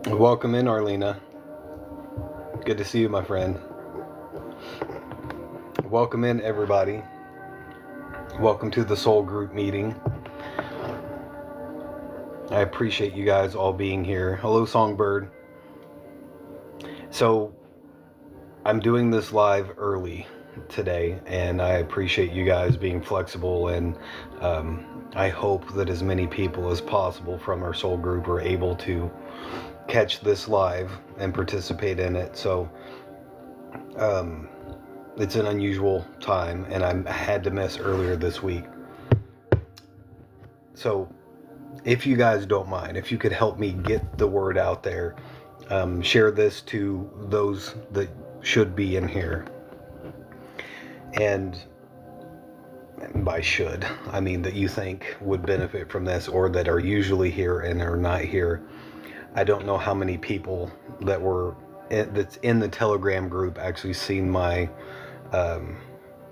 Welcome in, Arlena. Good to see you, my friend. Welcome in, everybody. Welcome to the Soul Group meeting. I appreciate you guys all being here. Hello, Songbird. So, I'm doing this live early today, and I appreciate you guys being flexible, and I hope that as many people as possible from our Soul Group are able to catch this live and participate in it. So it's an unusual time, and I had to miss earlier this week. So if you guys don't mind, if you could help me get the word out there, share this to those that should be in here. And by should, I mean that you think would benefit from this, or that are usually here and are not here. I don't know how many people that's in the Telegram group actually seen my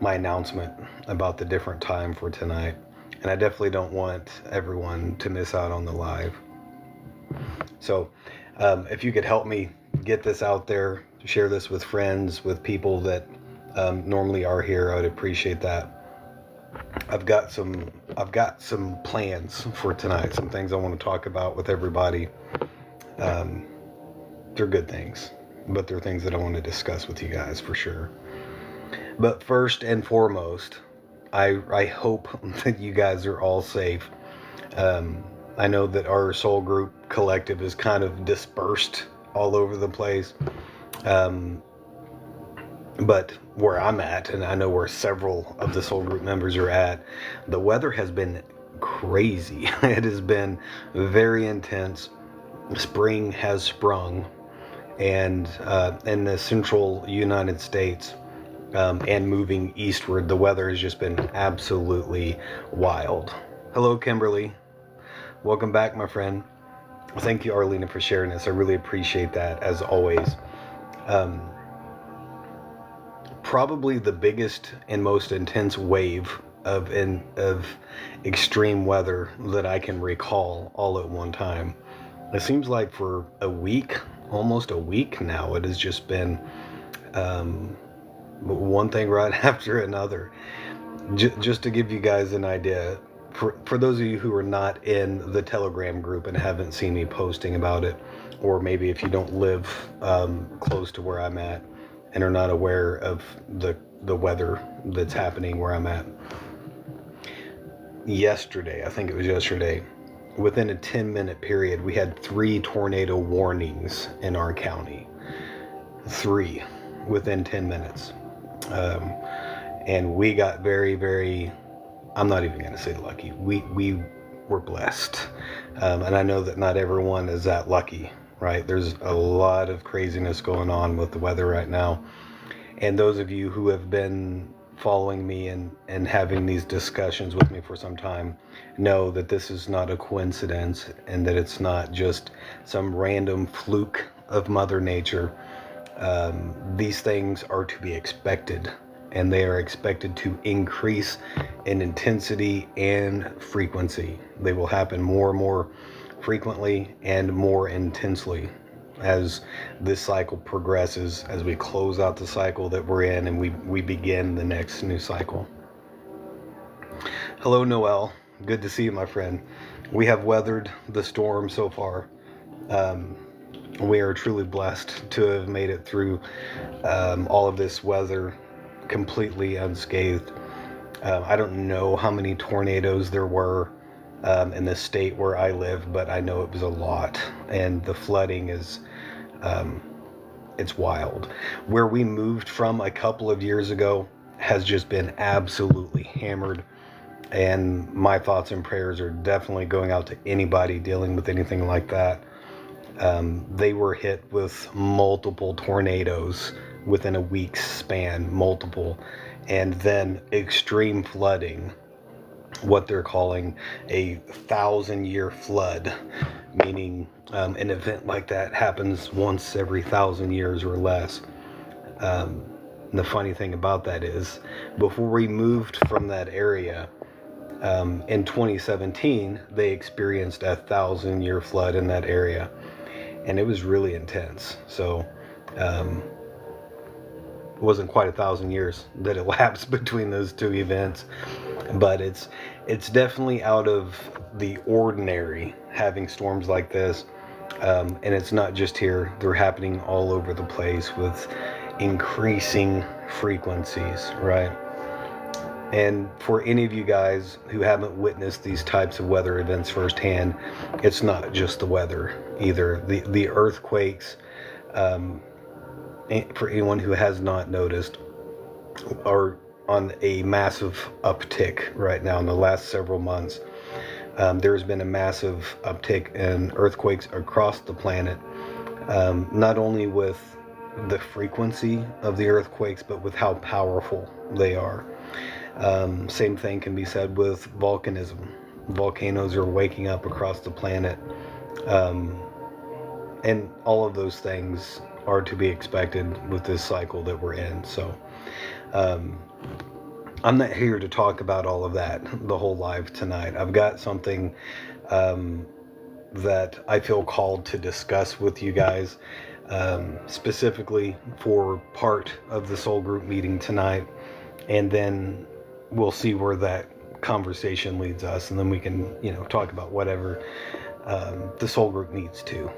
my announcement about the different time for tonight, and I definitely don't want everyone to miss out on the live. So if you could help me get this out there, share this with friends, with people that normally are here, I would appreciate that. I've got some plans for tonight, some things I want to talk about with everybody. They're good things, but they're things that I want to discuss with you guys for sure. But first and foremost, I hope that you guys are all safe. I know that our Soul Group collective is kind of dispersed all over the place. But where I'm at, and I know where several of the Soul Group members are at, the weather has been crazy. It has been very intense. Spring has sprung, and in the central United States, and moving eastward, the weather has just been absolutely wild. Hello, Kimberly. Welcome back, my friend. Thank you, Arlena, for sharing this. I really appreciate that, as always. Probably the biggest and most intense wave of extreme weather that I can recall all at one time. It seems like for a week, almost a week now, it has just been one thing right after another. Just to give you guys an idea, for those of you who are not in the Telegram group and haven't seen me posting about it, or maybe if you don't live close to where I'm at and are not aware of the weather that's happening where I'm at. Yesterday, I think it was yesterday, within a 10-minute period, we had 3 tornado warnings in our county. 3 within 10 minutes. And we got very, very, I'm not even going to say lucky. We were blessed. And I know that not everyone is that lucky, right? There's a lot of craziness going on with the weather right now. And those of you who have been following me and having these discussions with me for some time know that this is not a coincidence, and that it's not just some random fluke of Mother Nature. These things are to be expected, and they are expected to increase in intensity and frequency. They will happen more and more frequently and more intensely as this cycle progresses, as we close out the cycle that we're in and we begin the next new cycle. Hello, Noel. Good to see you, my friend. We have weathered the storm so far. We are truly blessed to have made it through all of this weather completely unscathed. I don't know how many tornadoes there were in the state where I live, but I know it was a lot, and the flooding is it's wild. Where we moved from a couple of years ago has just been absolutely hammered, and my thoughts and prayers are definitely going out to anybody dealing with anything like that. They were hit with multiple tornadoes within a week's span, multiple, and then extreme flooding, what they're calling a 1,000-year flood, meaning an event like that happens once every 1,000 years or less. And the funny thing about that is, before we moved from that area, in 2017, they experienced a 1,000-year flood in that area, and it was really intense. So it wasn't quite 1,000 years that elapsed between those two events, but it's definitely out of the ordinary having storms like this. And it's not just here; they're happening all over the place with increasing frequencies, right? And for any of you guys who haven't witnessed these types of weather events firsthand, it's not just the weather either. The earthquakes, for anyone who has not noticed, are on a massive uptick right now in the last several months. There's been a massive uptick in earthquakes across the planet, not only with the frequency of the earthquakes, but with how powerful they are. Same thing can be said with volcanism. Volcanoes are waking up across the planet, and all of those things are to be expected with this cycle that we're in. So I'm not here to talk about all of that the whole live tonight. I've got something that I feel called to discuss with you guys, specifically for part of the soul group meeting tonight, and then we'll see where that conversation leads us, and then we can, talk about whatever the soul group needs to.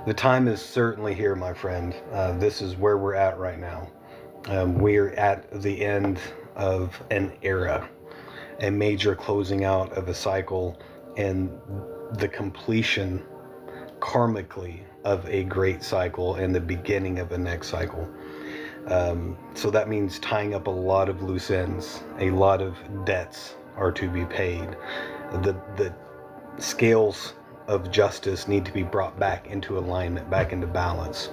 The time is certainly here, my friend. This is where we're at right now. We're at the end of an era, a major closing out of a cycle, and the completion karmically of a great cycle and the beginning of a next cycle. So that means tying up a lot of loose ends. A lot of debts are to be paid. The scales of justice need to be brought back into alignment, back into balance.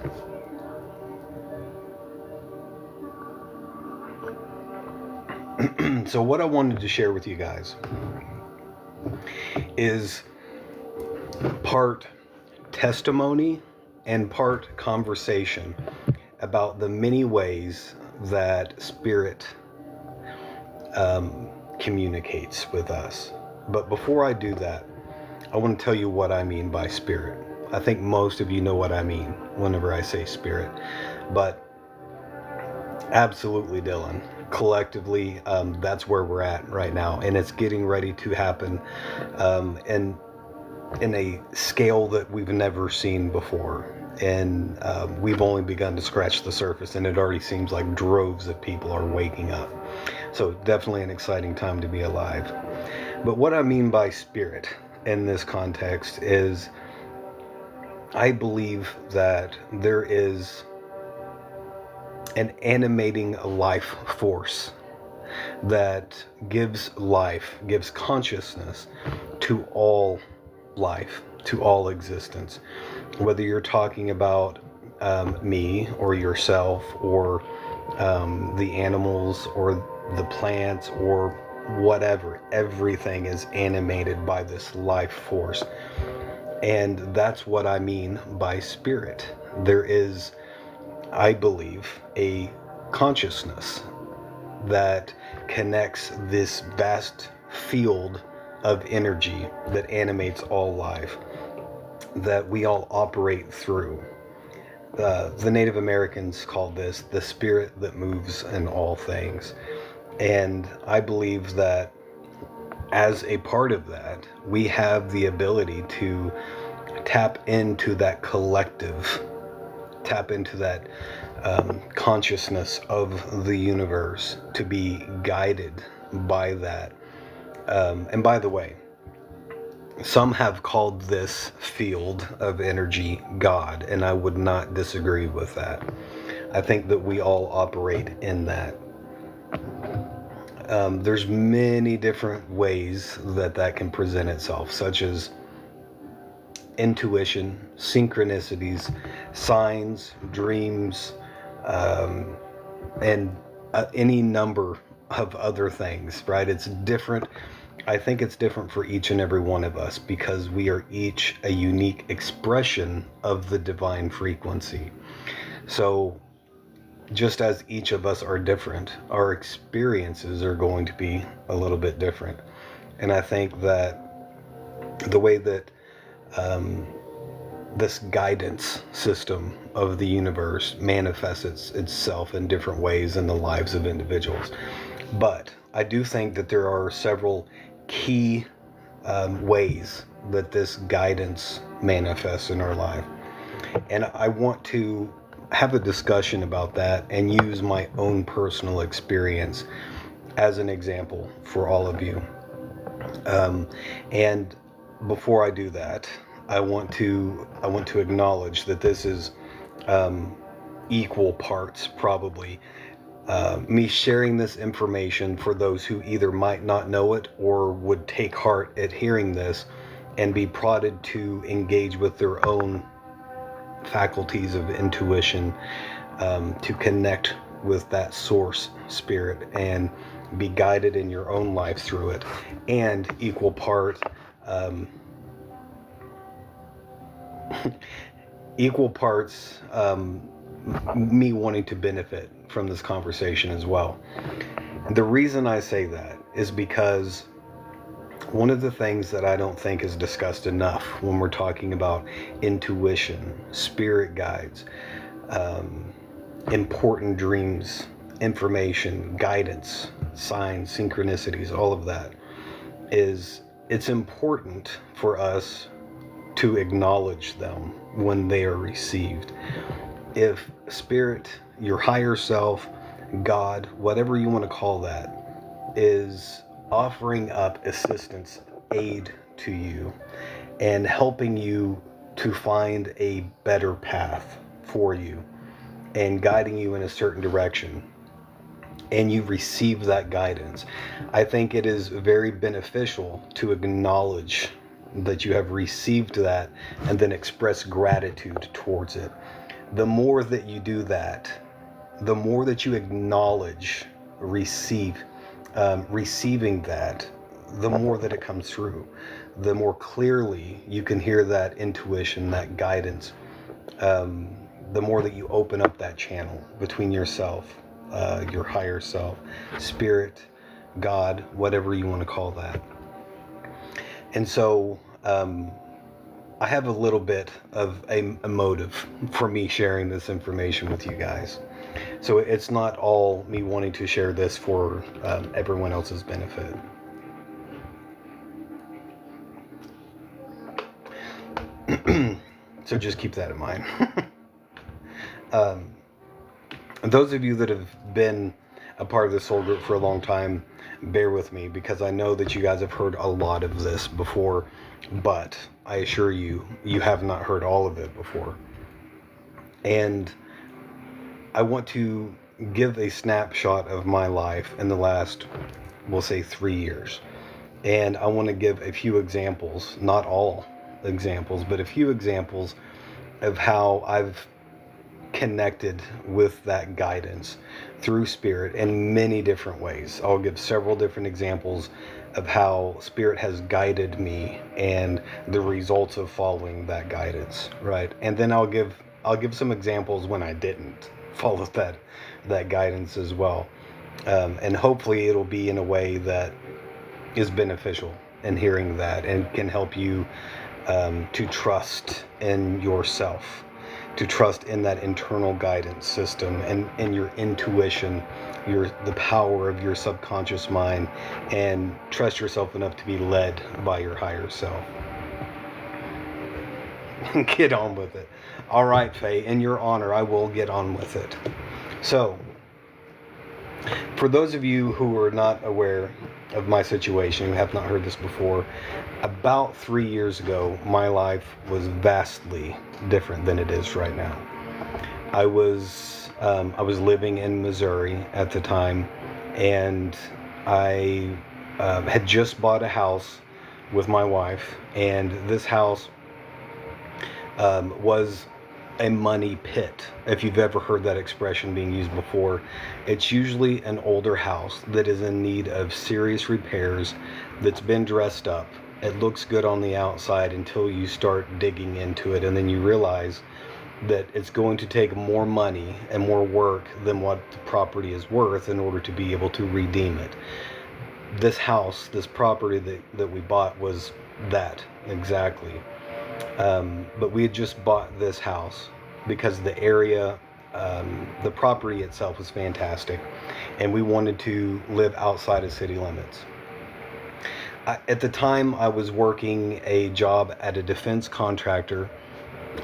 So what I wanted to share with you guys is part testimony and part conversation about the many ways that spirit communicates with us. But before I do that, I want to tell you what I mean by spirit. I think most of you know what I mean whenever I say spirit, but absolutely, Dylan. Collectively, that's where we're at right now, and it's getting ready to happen, and in a scale that we've never seen before. And we've only begun to scratch the surface, and it already seems like droves of people are waking up. So definitely an exciting time to be alive. But what I mean by spirit in this context is, I believe that there is an animating life force that gives life, gives consciousness to all life, to all existence. Whether you're talking about me or yourself or the animals or the plants or whatever, everything is animated by this life force. And that's what I mean by spirit. There is, I believe, a consciousness that connects this vast field of energy that animates all life, that we all operate through. The Native Americans called this the spirit that moves in all things. And I believe that as a part of that, we have the ability to tap into that collective, tap into that consciousness of the universe, to be guided by that. And by the way, some have called this field of energy God, and I would not disagree with that. I think that we all operate in that. There's many different ways that can present itself, such as intuition, synchronicities, signs, dreams, and any number of other things, right? It's different I think it's different for each and every one of us because we are each a unique expression of the divine frequency. So just as each of us are different, our experiences are going to be a little bit different. And I think that the way that this guidance system of the universe manifests itself in different ways in the lives of individuals. But I do think that there are several key ways that this guidance manifests in our life. And I want to have a discussion about that and use my own personal experience as an example for all of you. And before I do that, I want to acknowledge that this is equal parts probably me sharing this information for those who either might not know it or would take heart at hearing this and be prodded to engage with their own faculties of intuition, to connect with that source spirit and be guided in your own life through it, and equal part equal parts me wanting to benefit from this conversation as well. The reason I say that is because one of the things that I don't think is discussed enough when we're talking about intuition, spirit guides, important dreams, information, guidance, signs, synchronicities, all of that, is it's important for us to acknowledge them when they are received. If spirit, your higher self, God, whatever you want to call that, is offering up assistance, aid to you, and helping you to find a better path for you and guiding you in a certain direction, and you receive that guidance, I think it is very beneficial to acknowledge that you have received that and then express gratitude towards it. The more that you do that, the more that you acknowledge receiving that, the more that it comes through, the more clearly you can hear that intuition, that guidance, the more that you open up that channel between yourself, your higher self, spirit, God, whatever you want to call that. And so I have a little bit of a motive for me sharing this information with you guys. So it's not all me wanting to share this for everyone else's benefit. So just keep that in mind. Those of you that have been a part of the soul group for a long time, bear with me, because I know that you guys have heard a lot of this before, but I assure you, you have not heard all of it before. And I want to give a snapshot of my life in the last, we'll say, 3 years. And I want to give a few examples, not all examples, but a few examples of how I've connected with that guidance through spirit in many different ways. I'll give several different examples of how spirit has guided me and the results of following that guidance, right? And then I'll give some examples when I didn't follow that guidance as well. And hopefully it'll be in a way that is beneficial in hearing that and can help you to trust in yourself, to trust in that internal guidance system and in your intuition, the power of your subconscious mind, and trust yourself enough to be led by your higher self. Get on with it. All right, Faye, in your honor, I will get on with it. So, for those of you who are not aware of my situation, who have not heard this before, about 3 years ago, my life was vastly different than it is right now. I was living in Missouri at the time, and I had just bought a house with my wife, and this house was a money pit. If you've ever heard that expression being used before, it's usually an older house that is in need of serious repairs, that's been dressed up. It looks good on the outside until you start digging into it, and then you realize that it's going to take more money and more work than what the property is worth in order to be able to redeem it. This house, this property that we bought was that exactly. But we had just bought this house because the area, the property itself was fantastic, and we wanted to live outside of city limits. At the time, I was working a job at a defense contractor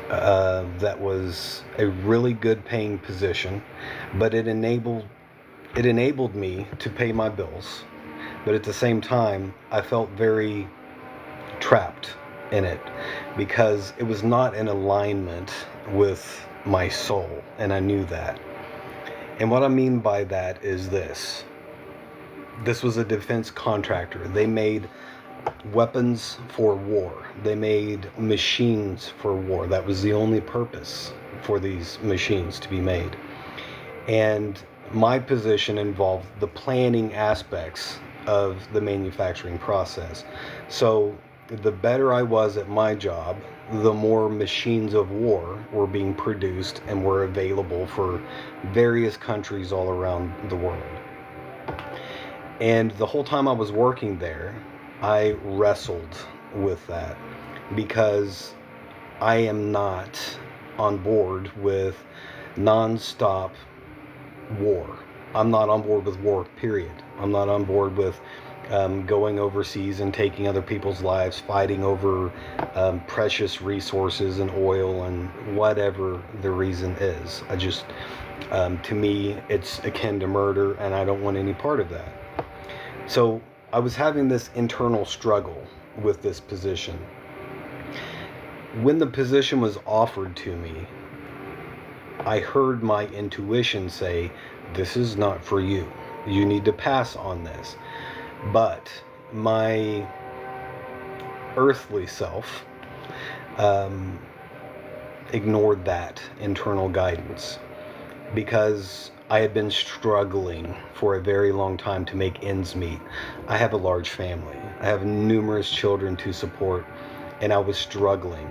that was a really good paying position, but it enabled me to pay my bills. But at the same time, I felt very trapped in it because it was not in alignment with my soul, and I knew that. And what I mean by that is this was a defense contractor. They made weapons for war. They made machines for war. That was the only purpose for these machines to be made. And my position involved the planning aspects of the manufacturing process. So the better I was at my job, the more machines of war were being produced and were available for various countries all around the world. And the whole time I was working there, I wrestled with that because I am not on board with non-stop war. I'm not on board with war, period. I'm not on board with going overseas and taking other people's lives, fighting over precious resources and oil and whatever the reason is. I just, to me, it's akin to murder, and I don't want any part of that. So I was having this internal struggle with this position. When the position was offered to me, I heard my intuition say, this is not for you. You need to pass on this. But my earthly self ignored that internal guidance because I had been struggling for a very long time to make ends meet. I have a large family. I have numerous children to support, and I was struggling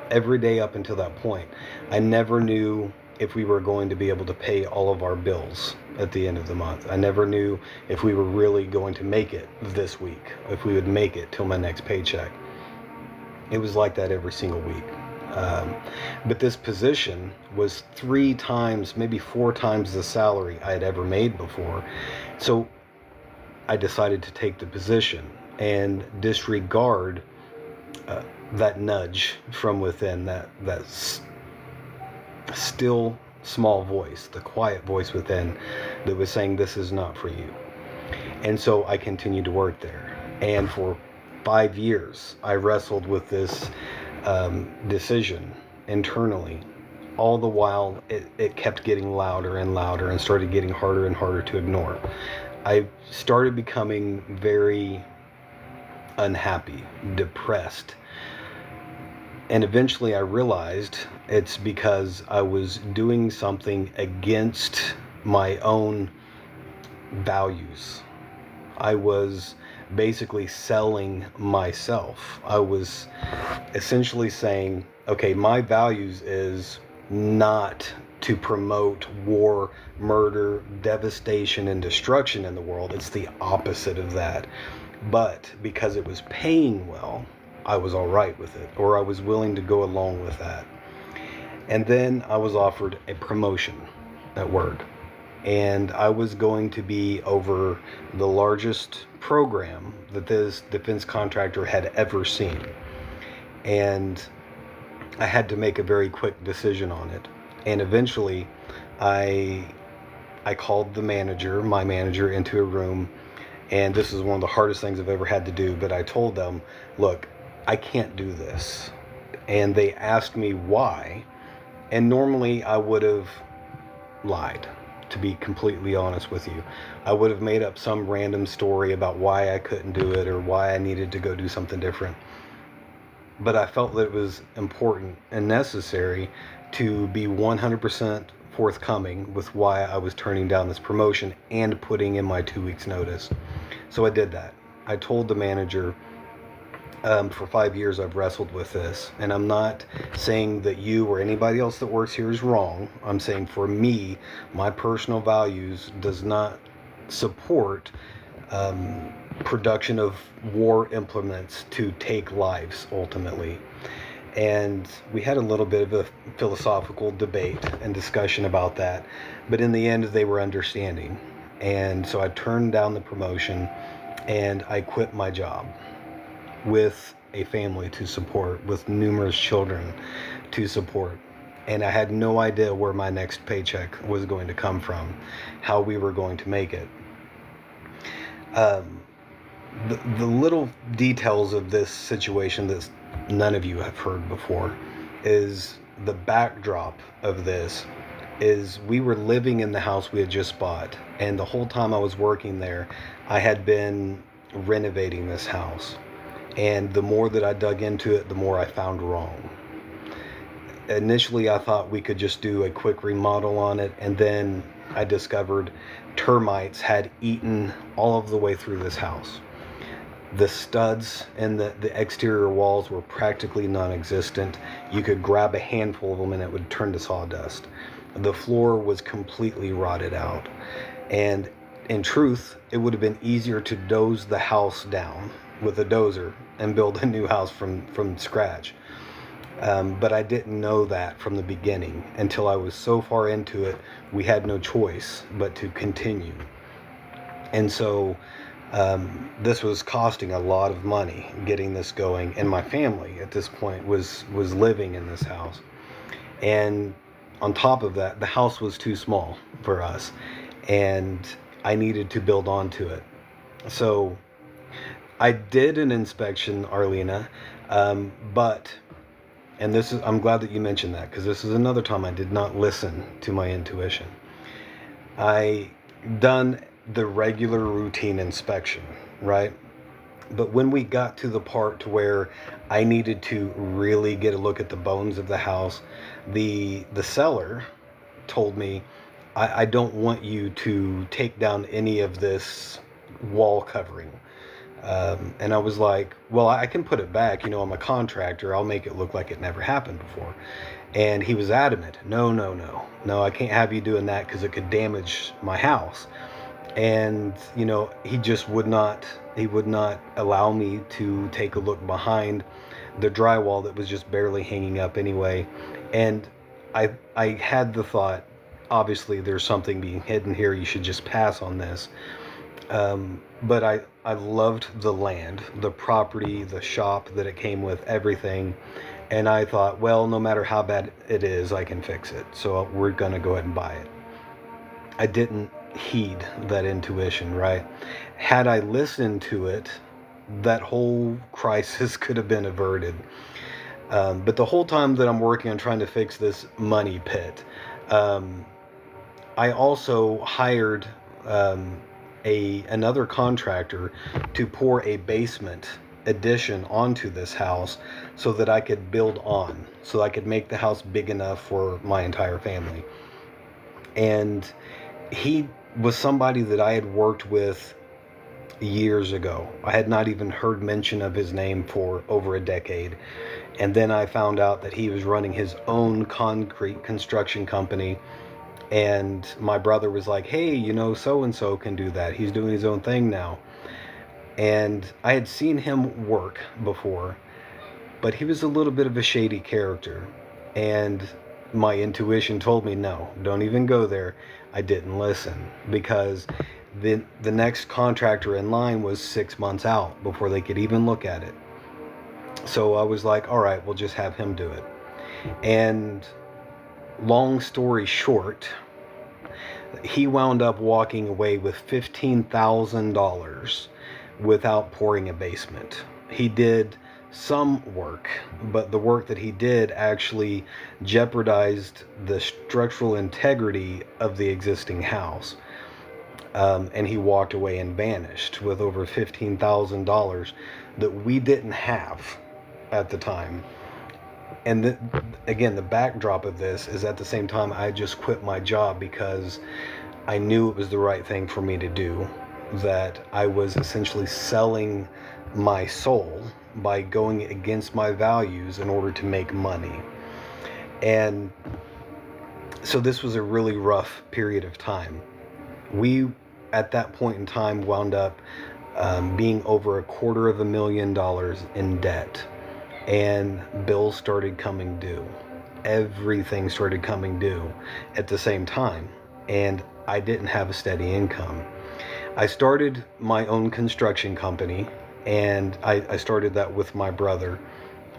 every day up until that point. I never knew if we were going to be able to pay all of our bills at the end of the month. I never knew if we were really going to make it this week, if we would make it till my next paycheck. It was like that every single week. But this position was 3 times, maybe 4 times the salary I had ever made before. So I decided to take the position and disregard that nudge from within, that still small voice, the quiet voice within that was saying, this is not for you. And so I continued to work there. And for 5 years, I wrestled with this decision internally. All the while, it kept getting louder and louder and started getting harder and harder to ignore. I started becoming very unhappy, depressed. And eventually I realized it's because I was doing something against my own values. I was basically selling myself. I was essentially saying, okay, my values is not to promote war, murder, devastation, and destruction in the world. It's the opposite of that. But because it was paying well, I was all right with it, or I was willing to go along with that. And then I was offered a promotion at work, and I was going to be over the largest program that this defense contractor had ever seen. And I had to make a very quick decision on it. And eventually I called the manager, my manager, into a room, and this is one of the hardest things I've ever had to do, but I told them, look, I can't do this. And they asked me why, and normally I would have lied, to be completely honest with you. I would have made up some random story about why I couldn't do it or why I needed to go do something different. but I felt that it was important and necessary to be 100% forthcoming with why I was turning down this promotion and putting in my 2 weeks notice. So I did that. I told the manager, for 5 years I've wrestled with this, and I'm not saying that you or anybody else that works here is wrong. I'm saying for me, my personal values does not support production of war implements to take lives ultimately. And we had a little bit of a philosophical debate and discussion about that, but in the end they were understanding. And so I turned down the promotion and I quit my job with a family to support, with numerous children to support. And I had no idea where my next paycheck was going to come from, how we were going to make it. The little details of this situation that none of you have heard before is the backdrop of this is we were living in the house we had just bought, and the whole time I was working there I had been renovating this house, and the more that I dug into it, the more I found wrong. Initially I thought we could just do a quick remodel on it, and then I discovered termites had eaten all of the way through this house. The studs and the exterior walls were practically non-existent. You could grab a handful of them and it would turn to sawdust. The floor was completely rotted out. And in truth, it would have been easier to doze the house down with a dozer and build a new house from scratch. But I didn't know that from the beginning until I was so far into it, we had no choice but to continue. And so this was costing a lot of money getting this going, and my family at this point was living in this house. And on top of that, the house was too small for us, and I needed to build onto it. So I did an inspection, Arlena, but, and this is, I'm glad that you mentioned that, because this is another time I did not listen to my intuition. I done the regular routine inspection, right? But when we got to the part to where I needed to really get a look at the bones of the house, the seller told me, I don't want you to take down any of this wall covering. And I was like, well, I can put it back, I'm a contractor, I'll make it look like it never happened before. And he was adamant, no, I can't have you doing that because it could damage my house. And he just would not allow me to take a look behind the drywall that was just barely hanging up anyway. And I had the thought, obviously there's something being hidden here, you should just pass on this. But I loved the land, the property, the shop that it came with, everything. And I thought, well, no matter how bad it is, I can fix it. So we're going to go ahead and buy it. I didn't heed that intuition, right? Had I listened to it, that whole crisis could have been averted. But the whole time that I'm working on trying to fix this money pit, I also hired another contractor to pour a basement addition onto this house so that I could build on, so I could make the house big enough for my entire family. And he was somebody that I had worked with years ago. I had not even heard mention of his name for over a decade. And then I found out that he was running his own concrete construction company. And my brother was like, hey, so-and-so can do that. He's doing his own thing now. And I had seen him work before, but he was a little bit of a shady character. And my intuition told me, no, don't even go there. I didn't listen, because the next contractor in line was 6 months out before they could even look at it. So I was like, all right, we'll just have him do it. And long story short, he wound up walking away with $15,000 without pouring a basement. He did some work, but the work that he did actually jeopardized the structural integrity of the existing house. And he walked away and vanished with over $15,000 that we didn't have. at the time. And again, the backdrop of this is at the same time I just quit my job because I knew it was the right thing for me to do, that I was essentially selling my soul by going against my values in order to make money. And so this was a really rough period of time. We, at that point in time, wound up being over $250,000 in debt, and bills started coming due. Everything started coming due at the same time, and I didn't have a steady income. I started my own construction company, and I started that with my brother,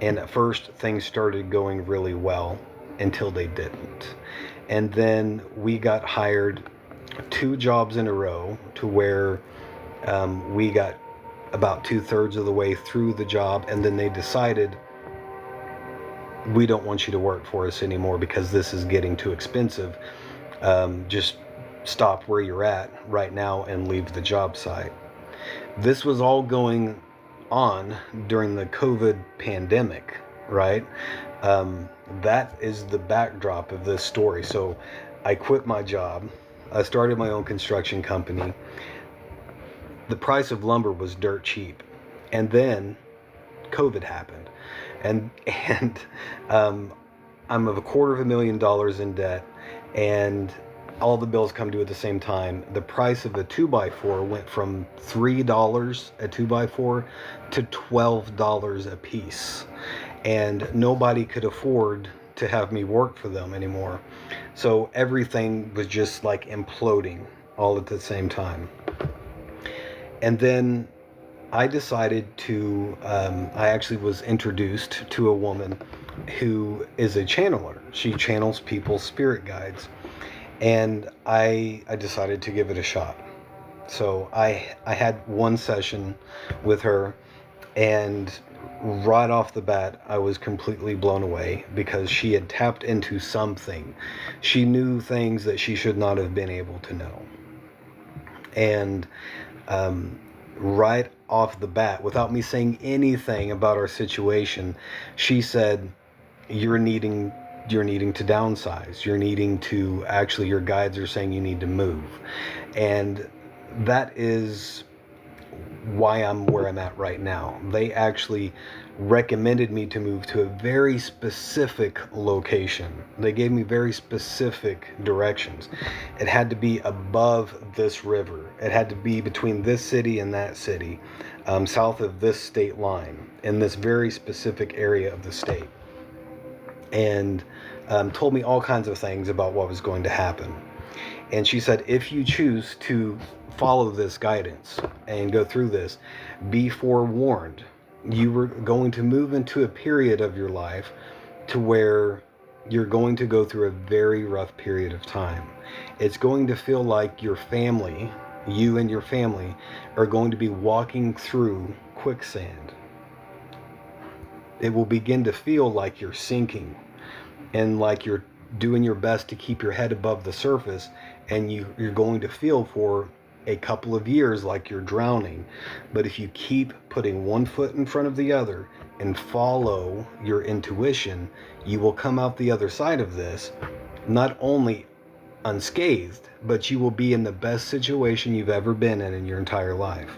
and at first things started going really well until they didn't. And then we got hired 2 jobs in a row to where we got about 2/3 of the way through the job, and then they decided, we don't want you to work for us anymore because this is getting too expensive. Just stop where you're at right now and leave the job site. This was all going on during the COVID pandemic, right? That is the backdrop of this story. So I quit my job. I started my own construction company. The price of lumber was dirt cheap. And then COVID happened. And I'm of $250,000 in debt, and all the bills come due at the same time. The price of a 2x4 went from $3 a 2x4 to $12 a piece. And nobody could afford to have me work for them anymore. So everything was just like imploding all at the same time. And then I decided to, I actually was introduced to a woman who is a channeler. She channels people's spirit guides. And I decided to give it a shot. So I had one session with her, and right off the bat, I was completely blown away because she had tapped into something. She knew things that she should not have been able to know. And right off the bat, without me saying anything about our situation, she said, you're needing to downsize. You're needing to, actually, your guides are saying you need to move. And that is why I'm where I'm at right now. They actually recommended me to move to a very specific location. They gave me very specific directions. It had to be above this river. It had to be between this city and that city, south of this state line, in this very specific area of the state. And told me all kinds of things about what was going to happen. And she said, if you choose to follow this guidance and go through this, be forewarned. You were going to move into a period of your life to where you're going to go through a very rough period of time. It's going to feel like your family, you and your family, are going to be walking through quicksand. It will begin to feel like you're sinking, and like you're doing your best to keep your head above the surface, and you're going to feel for a couple of years like you're drowning. But if you keep putting one foot in front of the other and follow your intuition, you will come out the other side of this not only unscathed, but you will be in the best situation you've ever been in your entire life.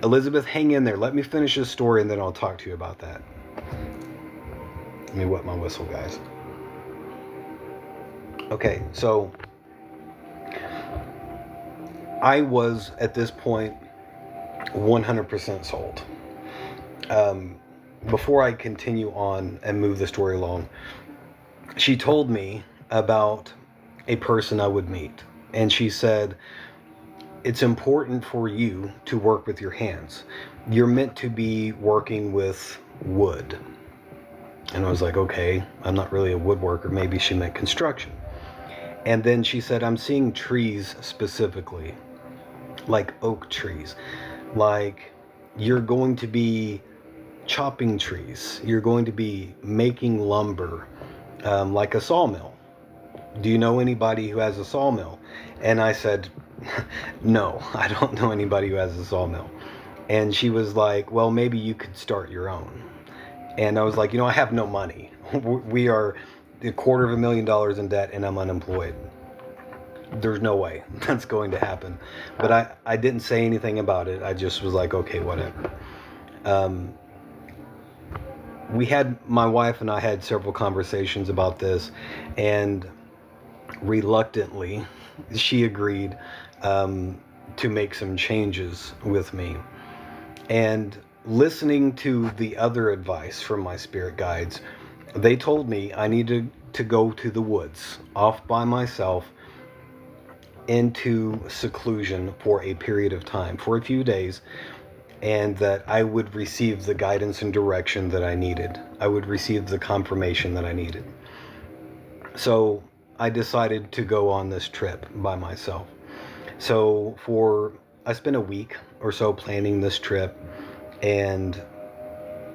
Elizabeth, hang in there. Let me finish this story and then I'll talk to you about that. Let me wet my whistle, guys. Okay, so I was at this point 100% sold. Before I continue on and move the story along, she told me about a person I would meet. And she said, it's important for you to work with your hands. You're meant to be working with wood. And I was like, okay, I'm not really a woodworker. Maybe she meant construction. And then she said, I'm seeing trees specifically, like oak trees. Like you're going to be chopping trees. You're going to be making lumber, like a sawmill. Do you know anybody who has a sawmill? And I said, No, I don't know anybody who has a sawmill. And she was like, well, maybe you could start your own. And I was like, I have no money. We are $250,000 in debt and I'm unemployed. There's no way that's going to happen. But I didn't say anything about it. I just was like, okay, whatever. My wife and I had several conversations about this, and reluctantly, she agreed to make some changes with me. And listening to the other advice from my spirit guides, they told me I needed to go to the woods, off by myself, into seclusion for a period of time, for a few days, and that I would receive the guidance and direction that I needed. I would receive the confirmation that I needed. So I decided to go on this trip by myself. So I spent a week or so planning this trip, and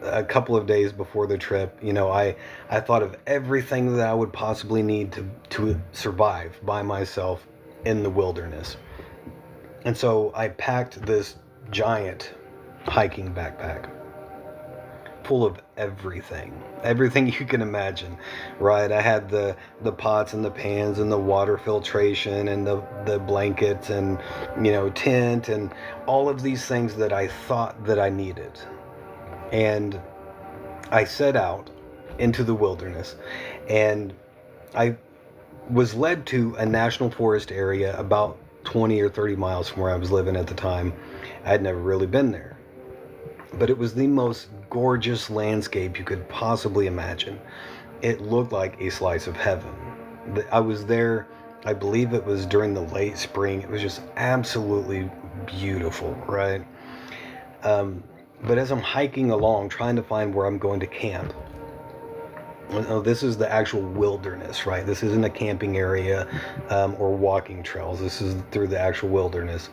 a couple of days before the trip, I thought of everything that I would possibly need to survive by myself in the wilderness. And so I packed this giant hiking backpack full of everything you can imagine, right? I had the pots and the pans and the water filtration and the blankets and tent and all of these things that I thought that I needed. And I set out into the wilderness, and I was led to a national forest area about 20 or 30 miles from where I was living at the time. I had never really been there, but it was the most gorgeous landscape you could possibly imagine. It looked like a slice of heaven. I was there, I believe it was during the late spring. It was just absolutely beautiful, right? But as I'm hiking along, trying to find where I'm going to camp, this is the actual wilderness, right? This isn't a camping area or walking trails. This is through the actual wilderness.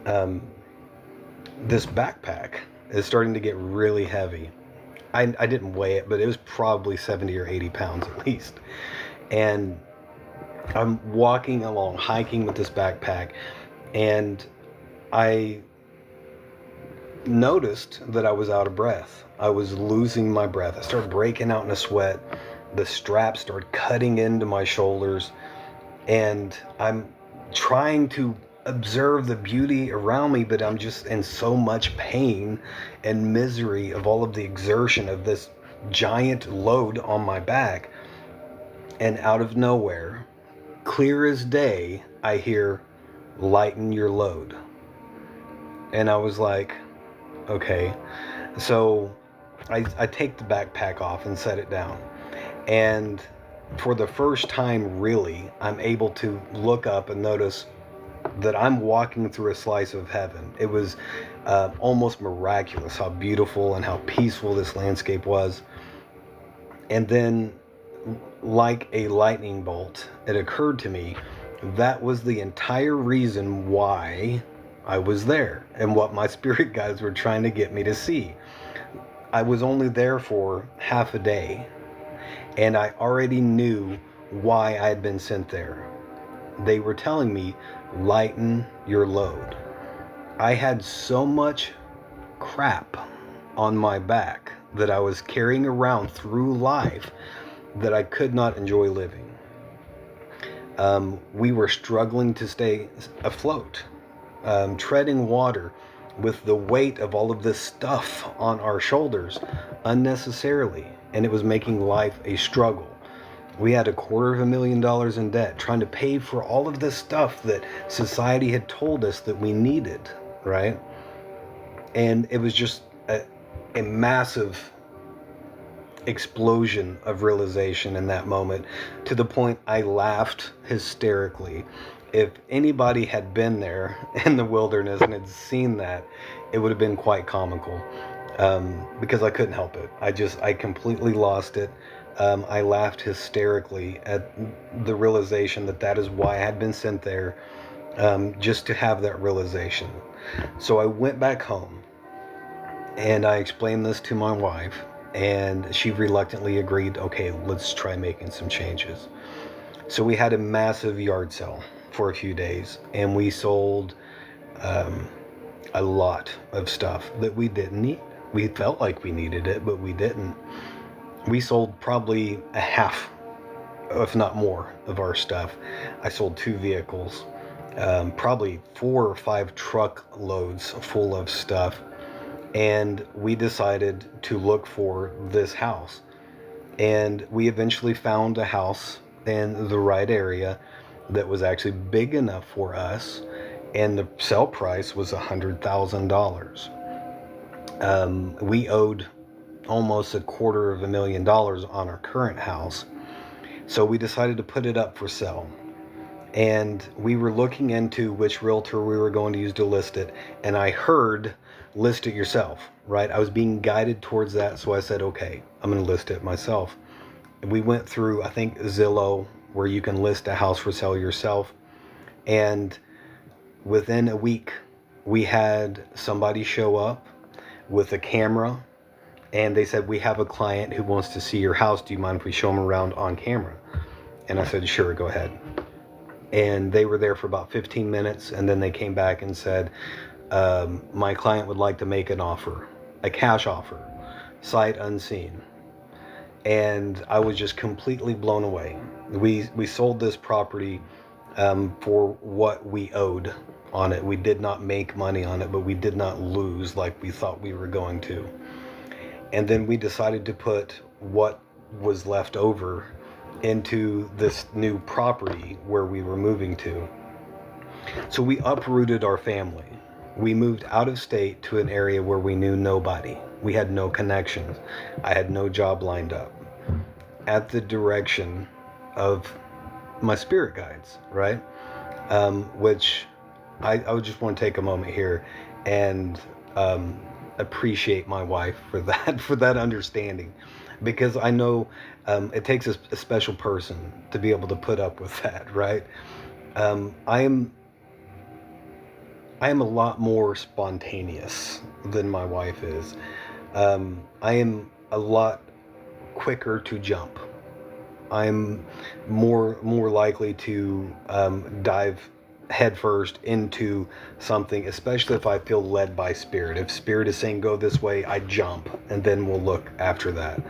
This backpack is starting to get really heavy. I didn't weigh it, but it was probably 70 or 80 pounds at least. And I'm walking along, hiking with this backpack, and I noticed that I was out of breath. I was losing my breath. I started breaking out in a sweat. The straps started cutting into my shoulders, and I'm trying to observe the beauty around me, but I'm just in so much pain and misery of all of the exertion of this giant load on my back. And out of nowhere, clear as day, I hear, "Lighten your load." And I was like, okay. So I take the backpack off and set it down. And for the first time, really, I'm able to look up and notice that I'm walking through a slice of heaven. It was almost miraculous how beautiful and how peaceful this landscape was. And then, like a lightning bolt, it occurred to me that was the entire reason why I was there and what my spirit guides were trying to get me to see. I was only there for half a day, and I already knew why I had been sent there. They were telling me, lighten your load. I had so much crap on my back that I was carrying around through life that I could not enjoy living. We were struggling to stay afloat, treading water with the weight of all of this stuff on our shoulders unnecessarily, and it was making life a struggle. We had $250,000 in debt, trying to pay for all of this stuff that society had told us that we needed, right? And it was just a massive explosion of realization in that moment, to the point I laughed hysterically. If anybody had been there in the wilderness and had seen that, it would have been quite comical, because I couldn't help it. I completely lost it. I laughed hysterically at the realization that is why I had been sent there, just to have that realization. So I went back home and I explained this to my wife, and she reluctantly agreed, okay, let's try making some changes. So we had a massive yard sale for a few days, and we sold a lot of stuff that we didn't need. We felt like we needed it, but we didn't. We sold probably a half, if not more, of our stuff. I sold 2 vehicles, probably 4 or 5 truckloads full of stuff, and we decided to look for this house. And we eventually found a house in the right area that was actually big enough for us, and the sale price was $100,000. We owed almost $250,000 on our current house, so we decided to put it up for sale. And we were looking into which realtor we were going to use to list it, and I heard list it yourself, right? I was being guided towards that, so I said, okay, I'm going to list it myself. We went through, I think, Zillow, where you can list a house for sale yourself, and within a week we had somebody show up with a camera, and they said, we have a client who wants to see your house. Do you mind if we show them around on camera? And I said, sure, go ahead. And they were there for about 15 minutes, and then they came back and said, my client would like to make an offer, a cash offer, sight unseen. And I was just completely blown away. We sold this property for what we owed on it. We did not make money on it, but we did not lose like we thought we were going to. And then we decided to put what was left over into this new property where we were moving to. So we uprooted our family. We moved out of state to an area where we knew nobody. We had no connections. I had no job lined up. At the direction of my spirit guides, right? Which I would just want to take a moment here and appreciate my wife for that understanding, because I know it takes a special person to be able to put up with that, right? I am a lot more spontaneous than my wife is. I am a lot quicker to jump. I'm more likely to dive headfirst into something, especially if I feel led by spirit. If spirit is saying go this way, I jump, and then we'll look after that.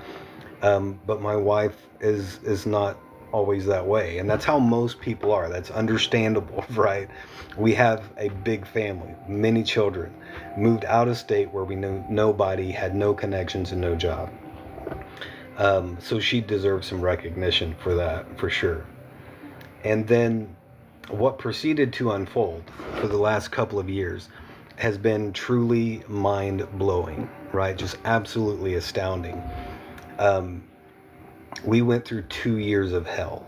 But my wife is not always that way, and that's how most people are. That's understandable, right? We have a big family, many children, moved out of state where we knew nobody, had no connections and no job. So she deserves some recognition for that, for sure. And then what proceeded to unfold for the last couple of years has been truly mind-blowing, right? Just absolutely astounding. We went through 2 years of hell,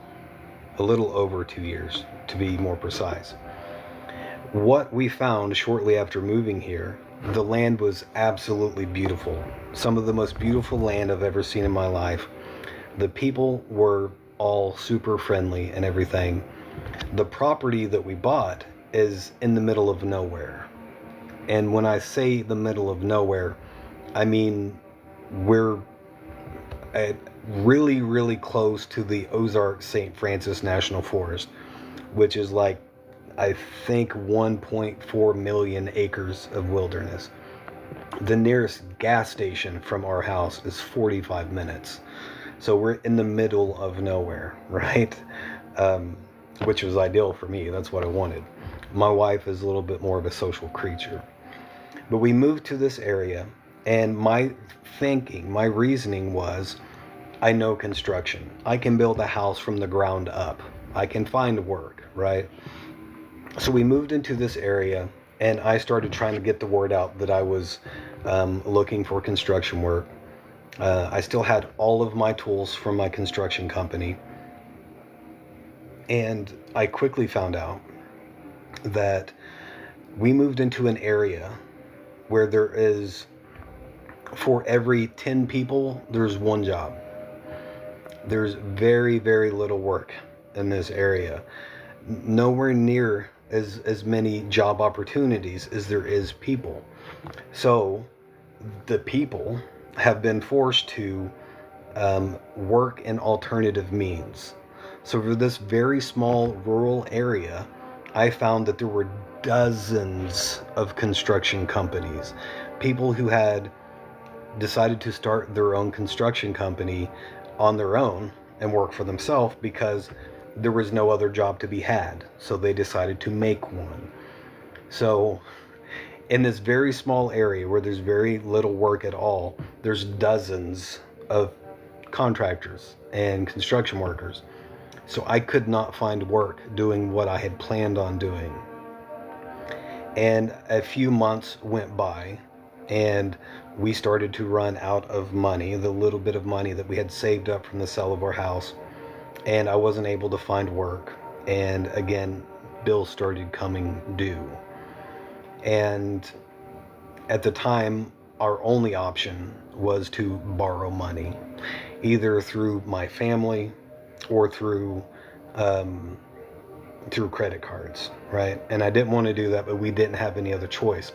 a little over 2 years to be more precise. What we found shortly after moving here, the land was absolutely beautiful. Some of the most beautiful land I've ever seen in my life. The people were all super friendly and everything. The property that we bought is in the middle of nowhere. And when I say the middle of nowhere, I mean we're at really, really close to the Ozark St. Francis National Forest, which is like, I think, 1.4 million acres of wilderness. The nearest gas station from our house is 45 minutes. So we're in the middle of nowhere, right? Which was ideal for me. That's what I wanted. My wife is a little bit more of a social creature. But we moved to this area, and my thinking, my reasoning was, I know construction. I can build a house from the ground up. I can find work, right? So we moved into this area, and I started trying to get the word out that I was looking for construction work. I still had all of my tools from my construction company. And I quickly found out that we moved into an area where there is, for every 10 people, there's one job. There's very, very little work in this area. Nowhere near as many job opportunities as there is people. So the people have been forced to work in alternative means. So for this very small rural area, I found that there were dozens of construction companies, people who had decided to start their own construction company on their own and work for themselves because there was no other job to be had. So they decided to make one. So in this very small area where there's very little work at all, there's dozens of contractors and construction workers. So I could not find work doing what I had planned on doing. And a few months went by, and we started to run out of money, the little bit of money that we had saved up from the sale of our house. And I wasn't able to find work. And again, bills started coming due. And at the time, our only option was to borrow money, either through my family or through credit cards, right? And I didn't want to do that, but we didn't have any other choice.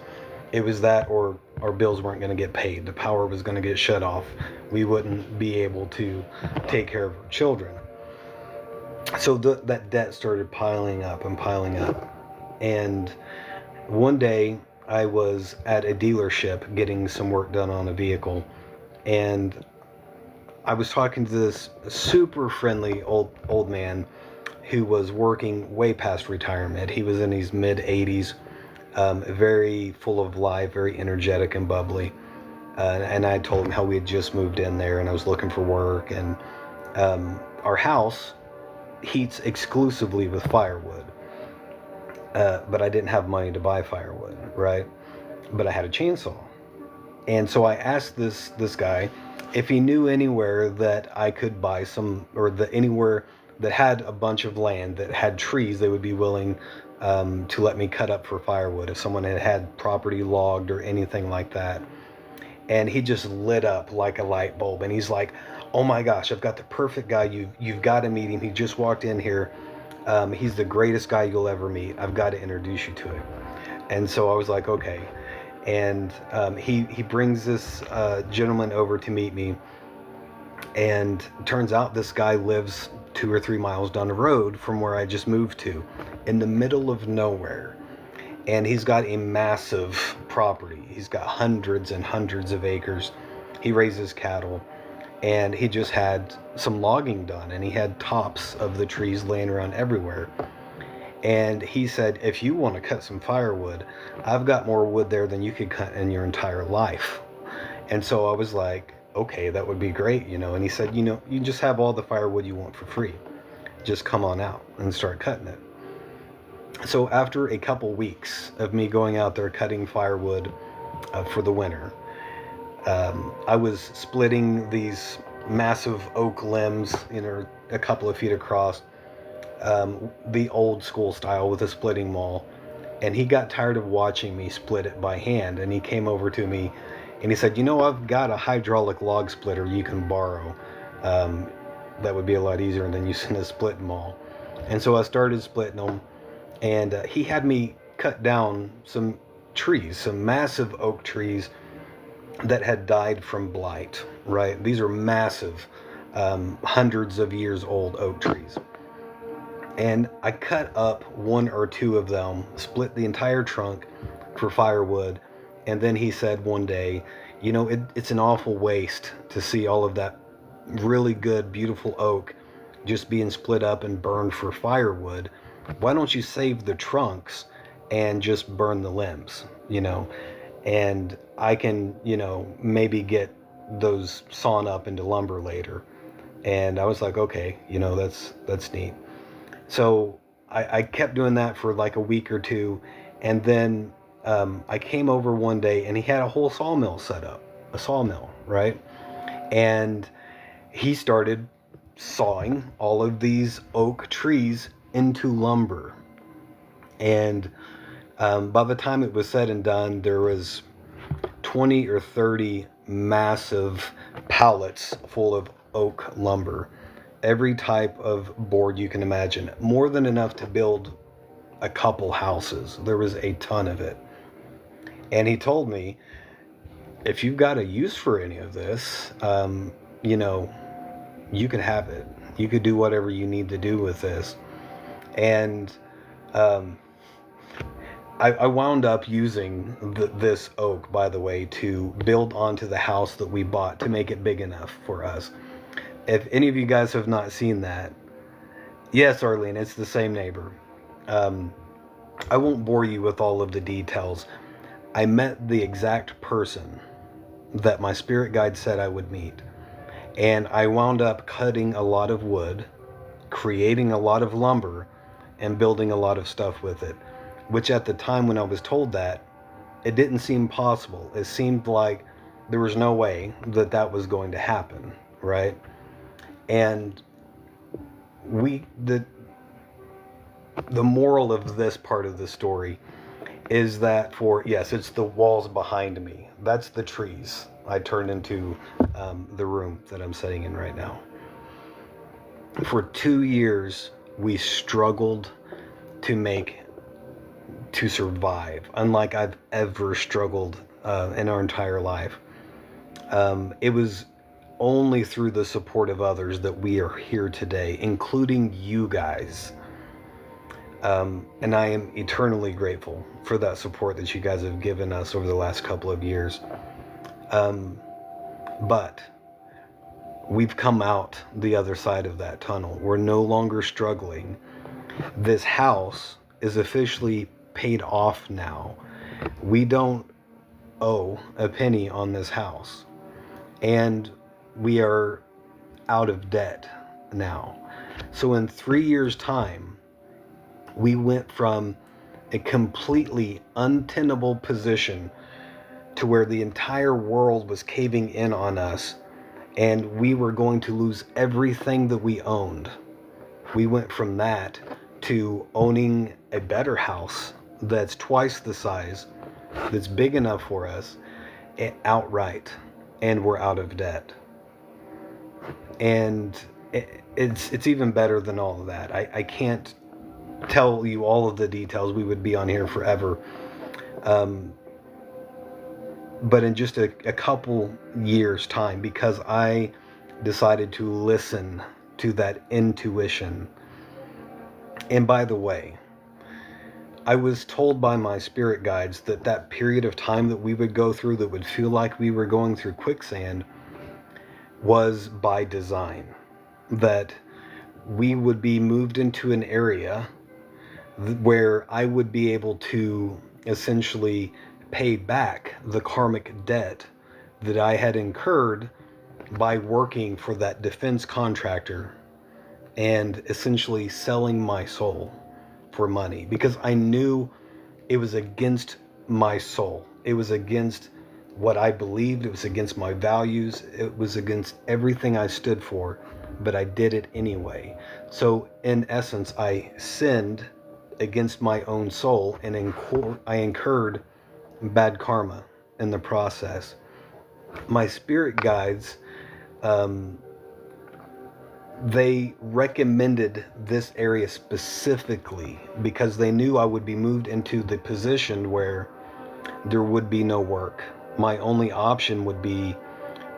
It was that or our bills weren't going to get paid. The power was going to get shut off. We wouldn't be able to take care of our children. So that debt started piling up and piling up. And one day I was at a dealership getting some work done on a vehicle, and I was talking to this super friendly old man who was working way past retirement. He was in his mid 80s, very full of life, very energetic and bubbly. And I told him how we had just moved in there and I was looking for work. And our house heats exclusively with firewood. But I didn't have money to buy firewood, right? But I had a chainsaw. And so I asked this guy if he knew anywhere that I could buy some, or anywhere that had a bunch of land that had trees they would be willing to let me cut up for firewood if someone had property logged or anything like that. And he just lit up like a light bulb, and he's like, "Oh my gosh, I've got the perfect guy. You've got to meet him. He just walked in here. He's the greatest guy you'll ever meet. I've got to introduce you to him." And so I was like, okay. And he brings this gentleman over to meet me, and turns out this guy lives 2 or 3 miles down the road from where I just moved to, in the middle of nowhere. And he's got a massive property. He's got hundreds and hundreds of acres. He raises cattle, and he just had some logging done, and he had tops of the trees laying around everywhere. And he said, "If you want to cut some firewood, I've got more wood there than you could cut in your entire life." And so I was like, okay, that would be great, And he said, you just have all the firewood you want for free. Just come on out and start cutting it. So after a couple weeks of me going out there cutting firewood for the winter, I was splitting these massive oak limbs, a couple of feet across, the old school style with a splitting maul. And he got tired of watching me split it by hand, and he came over to me and he said, "I've got a hydraulic log splitter you can borrow. That would be a lot easier than using a split maul." And so I started splitting them, and he had me cut down some trees, some massive oak trees that had died from blight, right? These are massive, hundreds of years old oak trees. And I cut up 1 or 2 of them, split the entire trunk for firewood. And then he said one day, it's an awful waste to see all of that really good, beautiful oak just being split up and burned for firewood. Why don't you save the trunks and just burn the limbs, And I can, maybe get those sawn up into lumber later. And I was like, okay, that's neat. So I kept doing that for like a week or two, and then I came over one day and he had a whole sawmill set up, a sawmill, right? And he started sawing all of these oak trees into lumber. And by the time it was said and done, there was 20 or 30 massive pallets full of oak lumber. Every type of board you can imagine. More than enough to build a couple houses. There was a ton of it. And he told me, "If you've got a use for any of this, you can have it. You could do whatever you need to do with this." And I wound up using this oak, by the way, to build onto the house that we bought to make it big enough for us. If any of you guys have not seen that, yes, Arlene, it's the same neighbor. I won't bore you with all of the details. I met the exact person that my spirit guide said I would meet. And I wound up cutting a lot of wood, creating a lot of lumber, and building a lot of stuff with it. Which at the time when I was told that, it didn't seem possible. It seemed like there was no way that that was going to happen, right? And the moral of this part of the story is that yes, it's the walls behind me. That's the trees I turned into the room that I'm sitting in right now. For 2 years, we struggled to survive, unlike I've ever struggled in our entire life. It was only through the support of others that we are here today, including you guys. And I am eternally grateful for that support that you guys have given us over the last couple of years. But we've come out the other side of that tunnel. We're no longer struggling. This house is officially paid off now. We don't owe a penny on this house. And we are out of debt now. So in 3 years' time, we went from a completely untenable position to where the entire world was caving in on us and we were going to lose everything that we owned. We went from that to owning a better house that's twice the size, that's big enough for us, outright, and we're out of debt. And it's even better than all of that. I can't tell you all of the details. We would be on here forever. But in just a couple years' time, because I decided to listen to that intuition. And by the way, I was told by my spirit guides that that period of time that we would go through that would feel like we were going through quicksand was by design. That we would be moved into an area where I would be able to essentially pay back the karmic debt that I had incurred by working for that defense contractor and essentially selling my soul for money, because I knew it was against my soul. It was against what I believed. It was against my values. It was against everything I stood for, but I did it anyway. So in essence, I sinned against my own soul and I incurred bad karma in the process. My spirit guides, they recommended this area specifically because they knew I would be moved into the position where there would be no work. My only option would be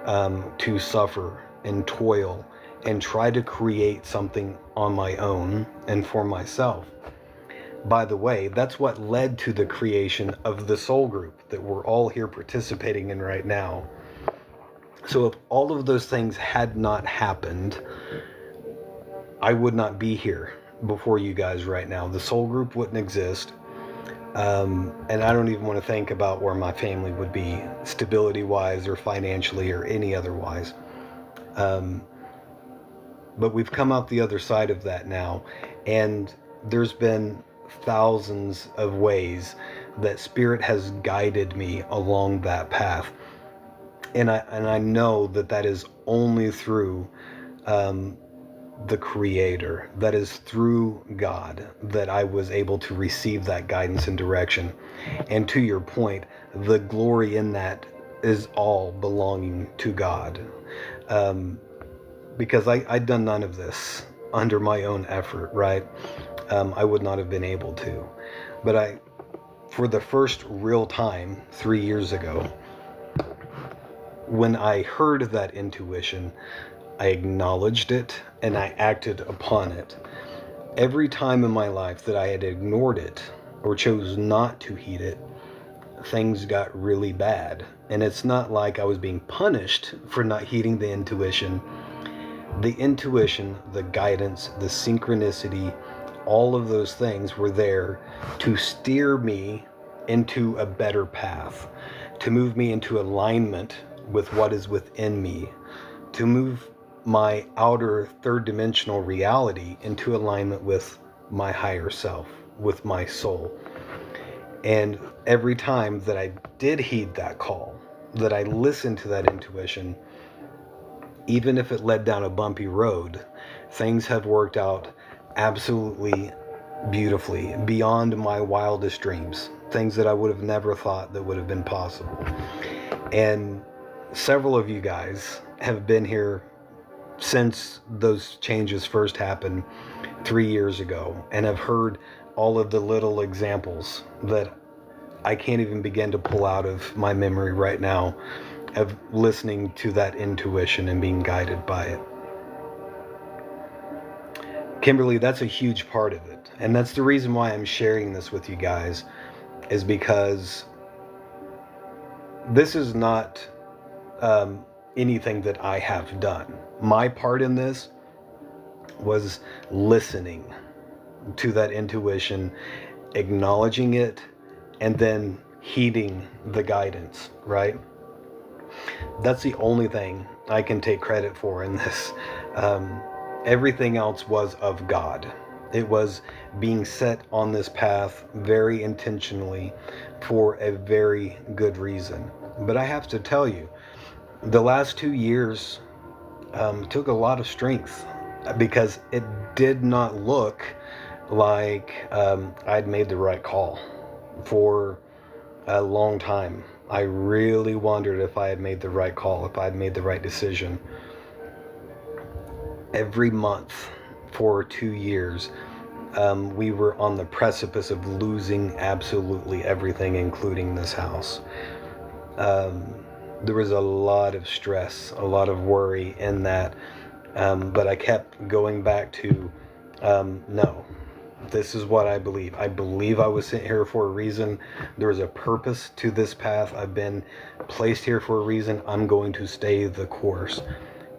to suffer and toil and try to create something on my own and for myself. By the way, that's what led to the creation of the soul group that we're all here participating in right now. So if all of those things had not happened, I would not be here before you guys right now. The soul group wouldn't exist. And I don't even want to think about where my family would be, stability-wise or financially or any otherwise. But we've come out the other side of that now. And there's been thousands of ways that Spirit has guided me along that path. And I know that that is only through the Creator, that is through God, that I was able to receive that guidance and direction. And to your point, the glory in that is all belonging to God. Because I'd done none of this under my own effort, right? I would not have been able to. But for the first real time, 3 years ago, when I heard that intuition, I acknowledged it and I acted upon it. Every time in my life that I had ignored it or chose not to heed it, things got really bad. And it's not like I was being punished for not heeding the intuition. The intuition, the guidance, the synchronicity, all of those things were there to steer me into a better path, to move me into alignment with what is within me, to move my outer third dimensional reality into alignment with my higher self, with my soul. And every time that I did heed that call, that I listened to that intuition, even if it led down a bumpy road, things have worked out absolutely beautifully, beyond my wildest dreams, things that I would have never thought that would have been possible. And several of you guys have been here since those changes first happened 3 years ago, and have heard all of the little examples that I can't even begin to pull out of my memory right now of listening to that intuition and being guided by it. Kimberly, that's a huge part of it. And that's the reason why I'm sharing this with you guys, is because this is not anything that I have done. My part in this was listening to that intuition, acknowledging it, and then heeding the guidance, right? That's the only thing I can take credit for in this. Everything else was of God. It was being set on this path very intentionally for a very good reason. But I have to tell you, the last 2 years took a lot of strength, because it did not look like I'd made the right call for a long time. I really wondered if I had made the right call, if I had made the right decision. Every month for 2 years, we were on the precipice of losing absolutely everything, including this house. There was a lot of stress, a lot of worry in that, but I kept going back to, no, this is what I believe. I believe I was sent here for a reason. There is a purpose to this path. I've been placed here for a reason. I'm going to stay the course.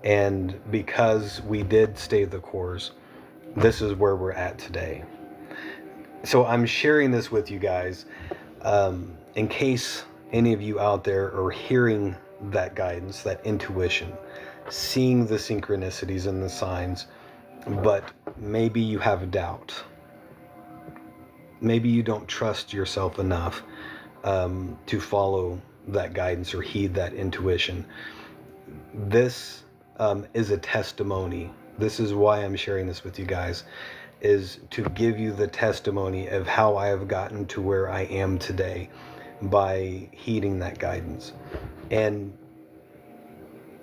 And because we did stay the course, this is where we're at today. So I'm sharing this with you guys in case any of you out there are hearing that guidance, that intuition, seeing the synchronicities and the signs, but maybe you have doubt. Maybe you don't trust yourself enough to follow that guidance or heed that intuition. This is a testimony. This is why I'm sharing this with you guys, is to give you the testimony of how I have gotten to where I am today by heeding that guidance. And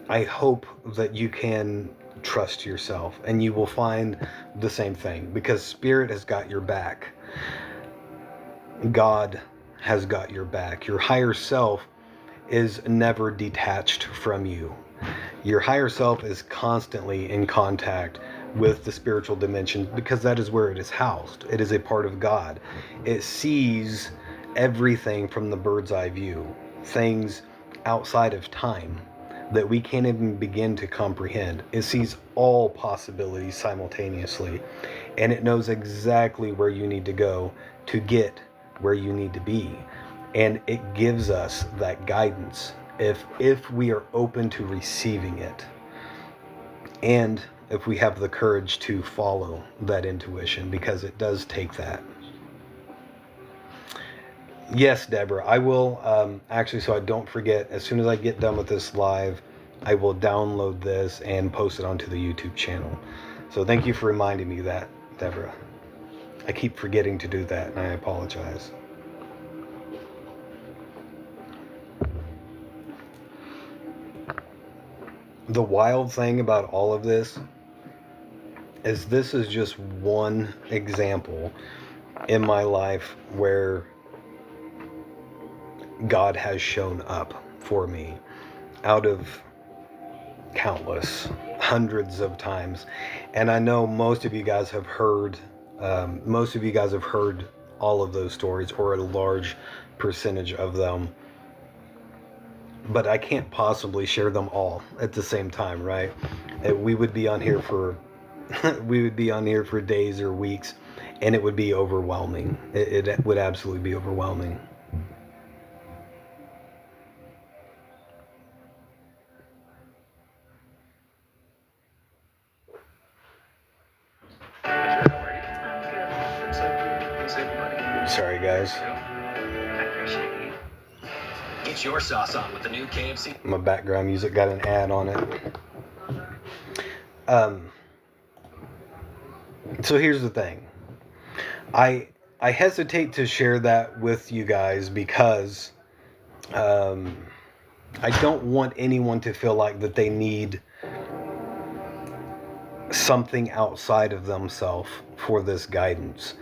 I hope that you can trust yourself and you will find the same thing, because Spirit has got your back. God has got your back. Your higher self is never detached from you. Your higher self is constantly in contact with the spiritual dimension, because that is where it is housed. It is a part of God. It sees everything from the bird's eye view, things outside of time that we can't even begin to comprehend. It sees all possibilities simultaneously, and it knows exactly where you need to go to get where you need to be. And it gives us that guidance if we are open to receiving it, and if we have the courage to follow that intuition, because it does take that. Yes, Deborah, I will actually, so I don't forget, as soon as I get done with this live, I will download this and post it onto the YouTube channel. So thank you for reminding me that, Deborah. I keep forgetting to do that, and I apologize. The wild thing about all of this is just one example in my life where God has shown up for me out of countless, hundreds of times. And I know most of you guys have heard all of those stories or a large percentage of them. But I can't possibly share them all at the same time, right? We would be on here for we would be on here for days or weeks, and it would be overwhelming. It would absolutely be overwhelming. Sorry, guys. Get your sauce on with the new KFC. My background music got an ad on it. So here's the thing. I hesitate to share that with you guys because I don't want anyone to feel like that they need something outside of themselves for this guidance.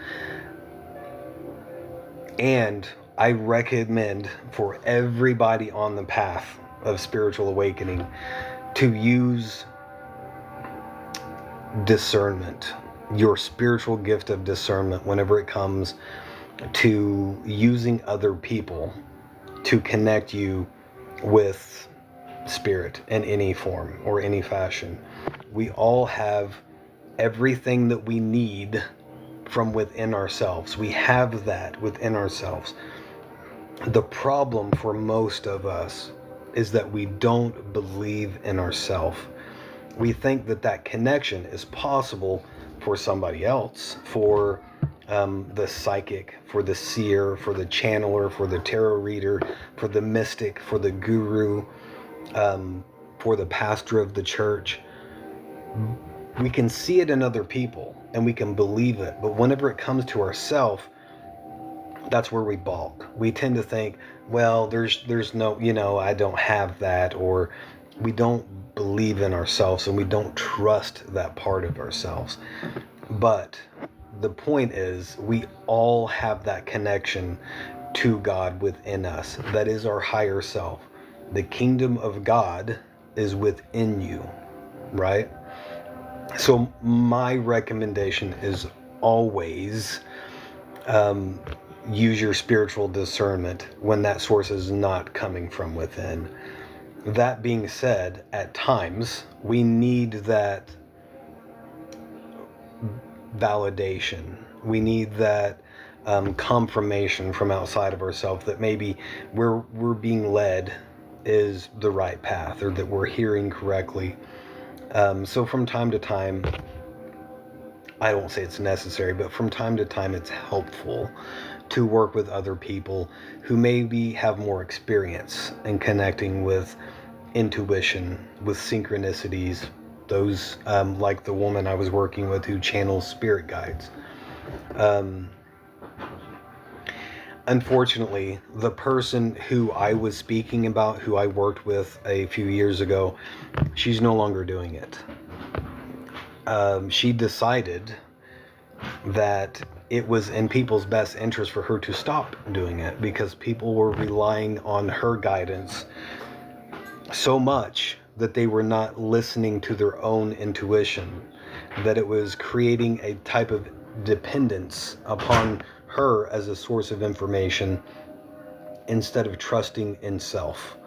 And I recommend for everybody on the path of spiritual awakening to use discernment, your spiritual gift of discernment, whenever it comes to using other people to connect you with spirit in any form or any fashion. We all have everything that we need from within ourselves. We have that within ourselves. The problem for most of us is that we don't believe in ourselves. We think that that connection is possible for somebody else, for the psychic, for the seer, for the channeler, for the tarot reader, for the mystic, for the guru, for the pastor of the church. We can see it in other people and we can believe it, but whenever it comes to ourselves, that's where we balk. We tend to think, well, there's no, I don't have that, or we don't believe in ourselves and we don't trust that part of ourselves. But the point is, we all have that connection to God within us. That is our higher self. The kingdom of God is within you, right? So my recommendation is always use your spiritual discernment when that source is not coming from within. That being said, at times we need that validation. We need that confirmation from outside of ourselves that maybe we're being led is the right path, or that we're hearing correctly. So from time to time, I won't say it's necessary, but from time to time it's helpful to work with other people who maybe have more experience in connecting with intuition, with synchronicities, those like the woman I was working with who channels spirit guides. Unfortunately, the person who I was speaking about, who I worked with a few years ago, she's no longer doing it. She decided that it was in people's best interest for her to stop doing it because people were relying on her guidance so much that they were not listening to their own intuition, that it was creating a type of dependence upon her as a source of information instead of trusting in self.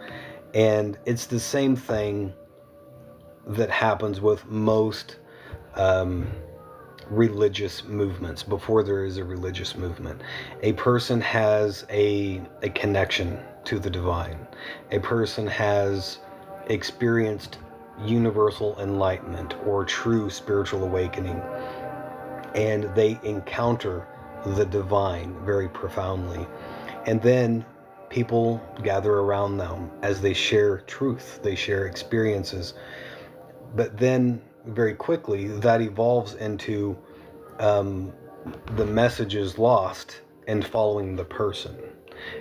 And it's the same thing that happens with most religious movements. Before there is a religious movement, a person has a connection to the divine. A person has experienced universal enlightenment or true spiritual awakening, and they encounter the divine very profoundly. And then people gather around them as they share truth, they share experiences. But then very quickly that evolves into the message is lost and following the person.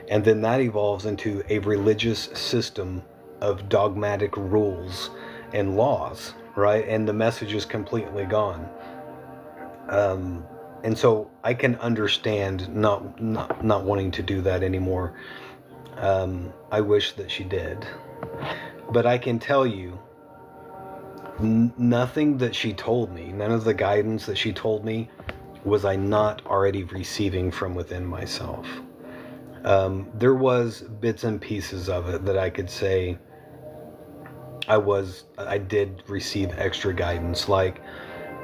And then that evolves into a religious system of dogmatic rules and laws, right? And the message is completely gone. And so I can understand not wanting to do that anymore. I wish that she did. But I can tell you, nothing that she told me, none of the guidance that she told me was I not already receiving from within myself? There was bits and pieces of it that I could say I did receive extra guidance, like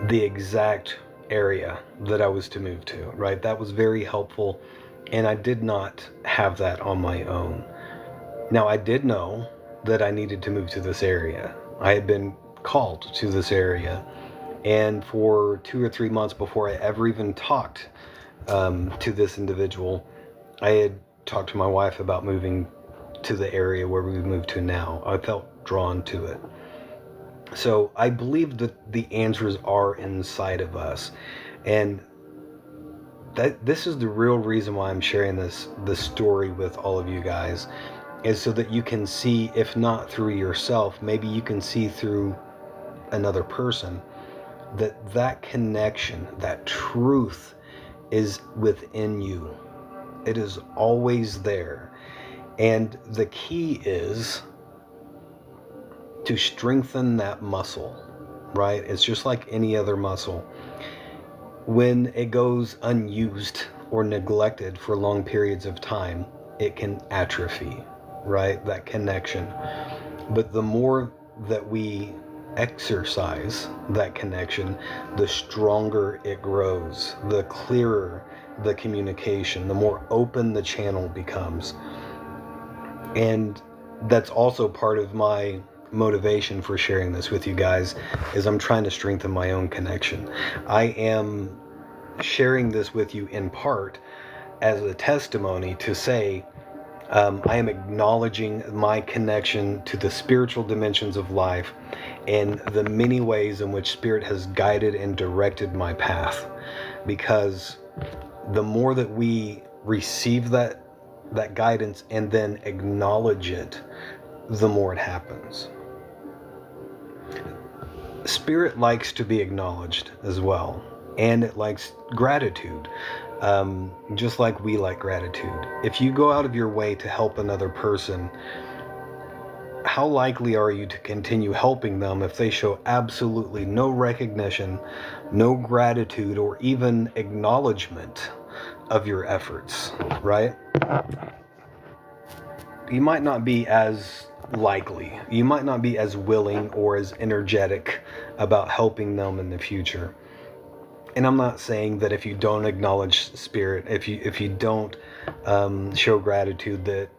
the exact area that I was to move to, right? That was very helpful, and I did not have that on my own. Now, I did know that I needed to move to this area. I had been called to this area, and for 2 or 3 months before I ever even talked to this individual, I had talked to my wife about moving to the area where we moved to now. I felt drawn to it. So I believe that the answers are inside of us, and that this is the real reason why I'm sharing this story with all of you guys, is so that you can see, if not through yourself, maybe you can see through another person, that connection, that truth is within you. It is always there. And the key is to strengthen that muscle, right? It's just like any other muscle. When it goes unused or neglected for long periods of time, it can atrophy, right? That connection. But the more that we exercise that connection, the stronger it grows, the clearer the communication, the more open the channel becomes. And that's also part of my motivation for sharing this with you guys, is I'm trying to strengthen my own connection. I am sharing this with you in part as a testimony to say, I am acknowledging my connection to the spiritual dimensions of life and the many ways in which Spirit has guided and directed my path. Because the more that we receive that guidance and then acknowledge it, the more it happens. Spirit likes to be acknowledged as well, and it likes gratitude, just like we like gratitude. If you go out of your way to help another person, how likely are you to continue helping them if they show absolutely no recognition, no gratitude, or even acknowledgement of your efforts, right? You might not be as likely, you might not be as willing or as energetic about helping them in the future. And I'm not saying that if you don't acknowledge Spirit, if you don't show gratitude, that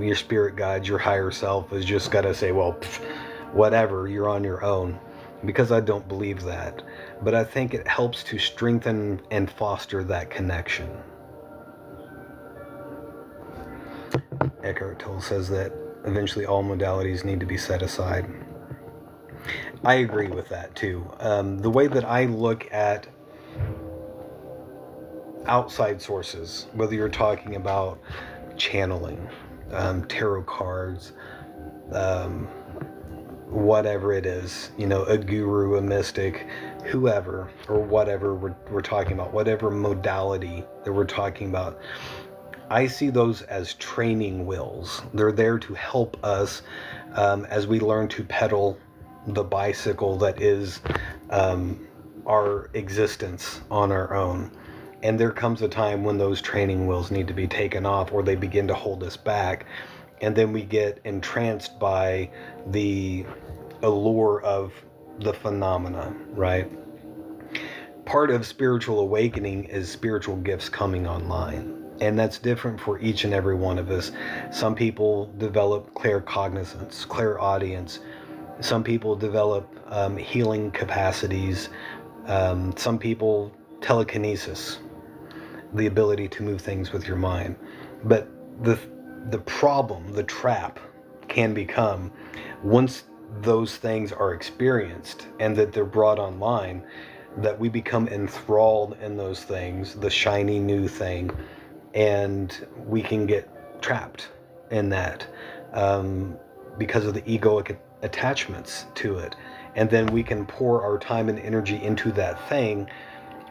your spirit guide, your higher self, is just got to say, well, whatever, you're on your own, because I don't believe that. But I think it helps to strengthen and foster that connection. Eckhart Tolle says that eventually all modalities need to be set aside. I agree with that too. The way that I look at outside sources, whether you're talking about channeling, tarot cards, whatever it is, a guru, a mystic, whoever, or whatever we're talking about, whatever modality that we're talking about, I see those as training wheels. They're there to help us as we learn to pedal the bicycle that is our existence on our own. And there comes a time when those training wheels need to be taken off, or they begin to hold us back. And then we get entranced by the allure of the phenomena, right? Part of spiritual awakening is spiritual gifts coming online. And that's different for each and every one of us. Some people develop claircognizance, clairaudience. Some people develop healing capacities. Some people telekinesis, the ability to move things with your mind. But the problem, the trap, can become, once those things are experienced and that they're brought online, that we become enthralled in those things, the shiny new thing, and we can get trapped in that because of the egoic attachments to it. And then we can pour our time and energy into that thing,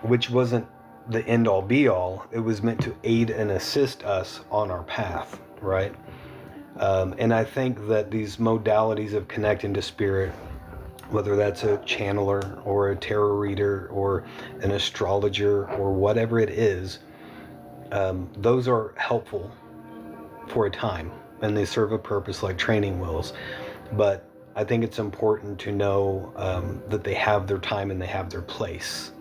which wasn't the end all be all. It was meant to aid and assist us on our path, right? And I think that these modalities of connecting to Spirit whether that's a channeler or a tarot reader or an astrologer or whatever it is. Those are helpful for a time, and they serve a purpose like training wheels. But I think it's important to know that they have their time and they have their place,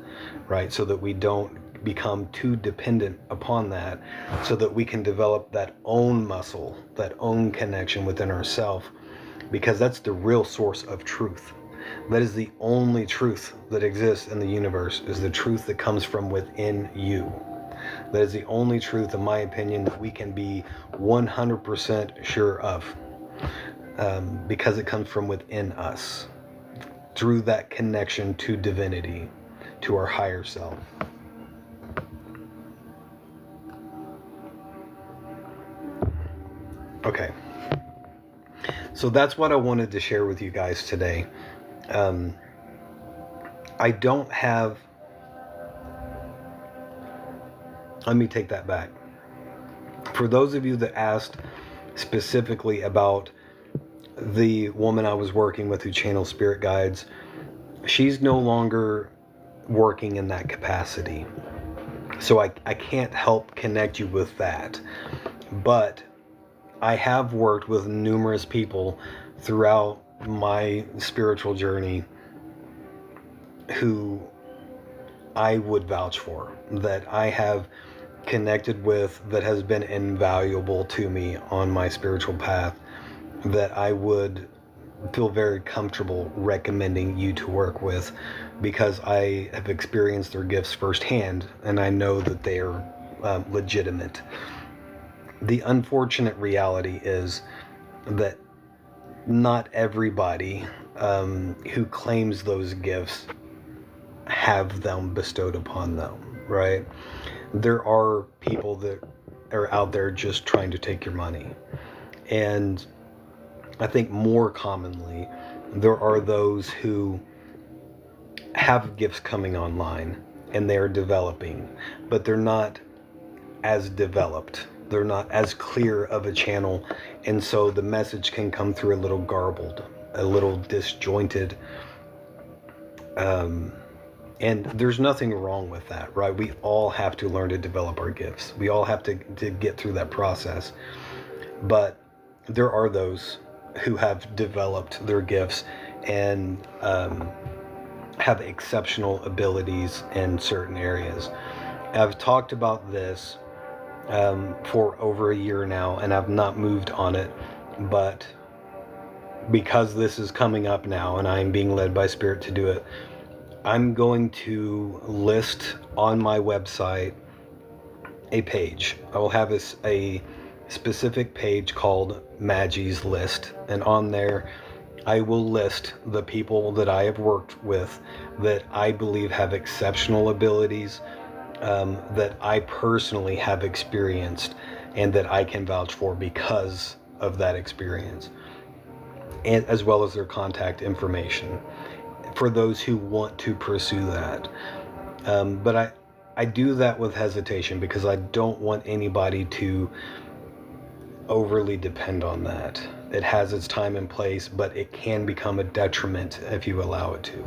right? So that we don't become too dependent upon that, so that we can develop that own muscle, that own connection within ourselves, because that's the real source of truth. That is the only truth that exists in the universe, is the truth that comes from within you. That is the only truth, in my opinion, that we can be 100% sure of, because it comes from within us, through that connection to divinity, to our higher self. Okay, so that's what I wanted to share with you guys today. I don't have, let me take that back. For those of you that asked specifically about the woman I was working with who channels spirit guides, she's no longer working in that capacity. So I can't help connect you with that. But I have worked with numerous people throughout my spiritual journey who I would vouch for, that I have connected with, that has been invaluable to me on my spiritual path, that I would feel very comfortable recommending you to work with, because I have experienced their gifts firsthand and I know that they are legitimate. The unfortunate reality is that not everybody who claims those gifts have them bestowed upon them, right? There are people that are out there just trying to take your money. And I think more commonly, there are those who have gifts coming online and they are developing, but they're not as developed. They're not as clear of a channel, and so the message can come through a little garbled, a little disjointed, and there's nothing wrong with that, right? We all have to learn to develop our gifts. We all have to get through that process. But there are those who have developed their gifts and have exceptional abilities in certain areas. I've talked about this for over a year now, and I've not moved on it, but because this is coming up now and I'm being led by Spirit to do it, I'm going to list on my website a page. I will have a specific page called Maggie's List, and on there I will list the people that I have worked with that I believe have exceptional abilities, that I personally have experienced and that I can vouch for because of that experience, and as well as their contact information for those who want to pursue that. But I do that with hesitation, because I don't want anybody to overly depend on that. It has its time and place, but it can become a detriment if you allow it to.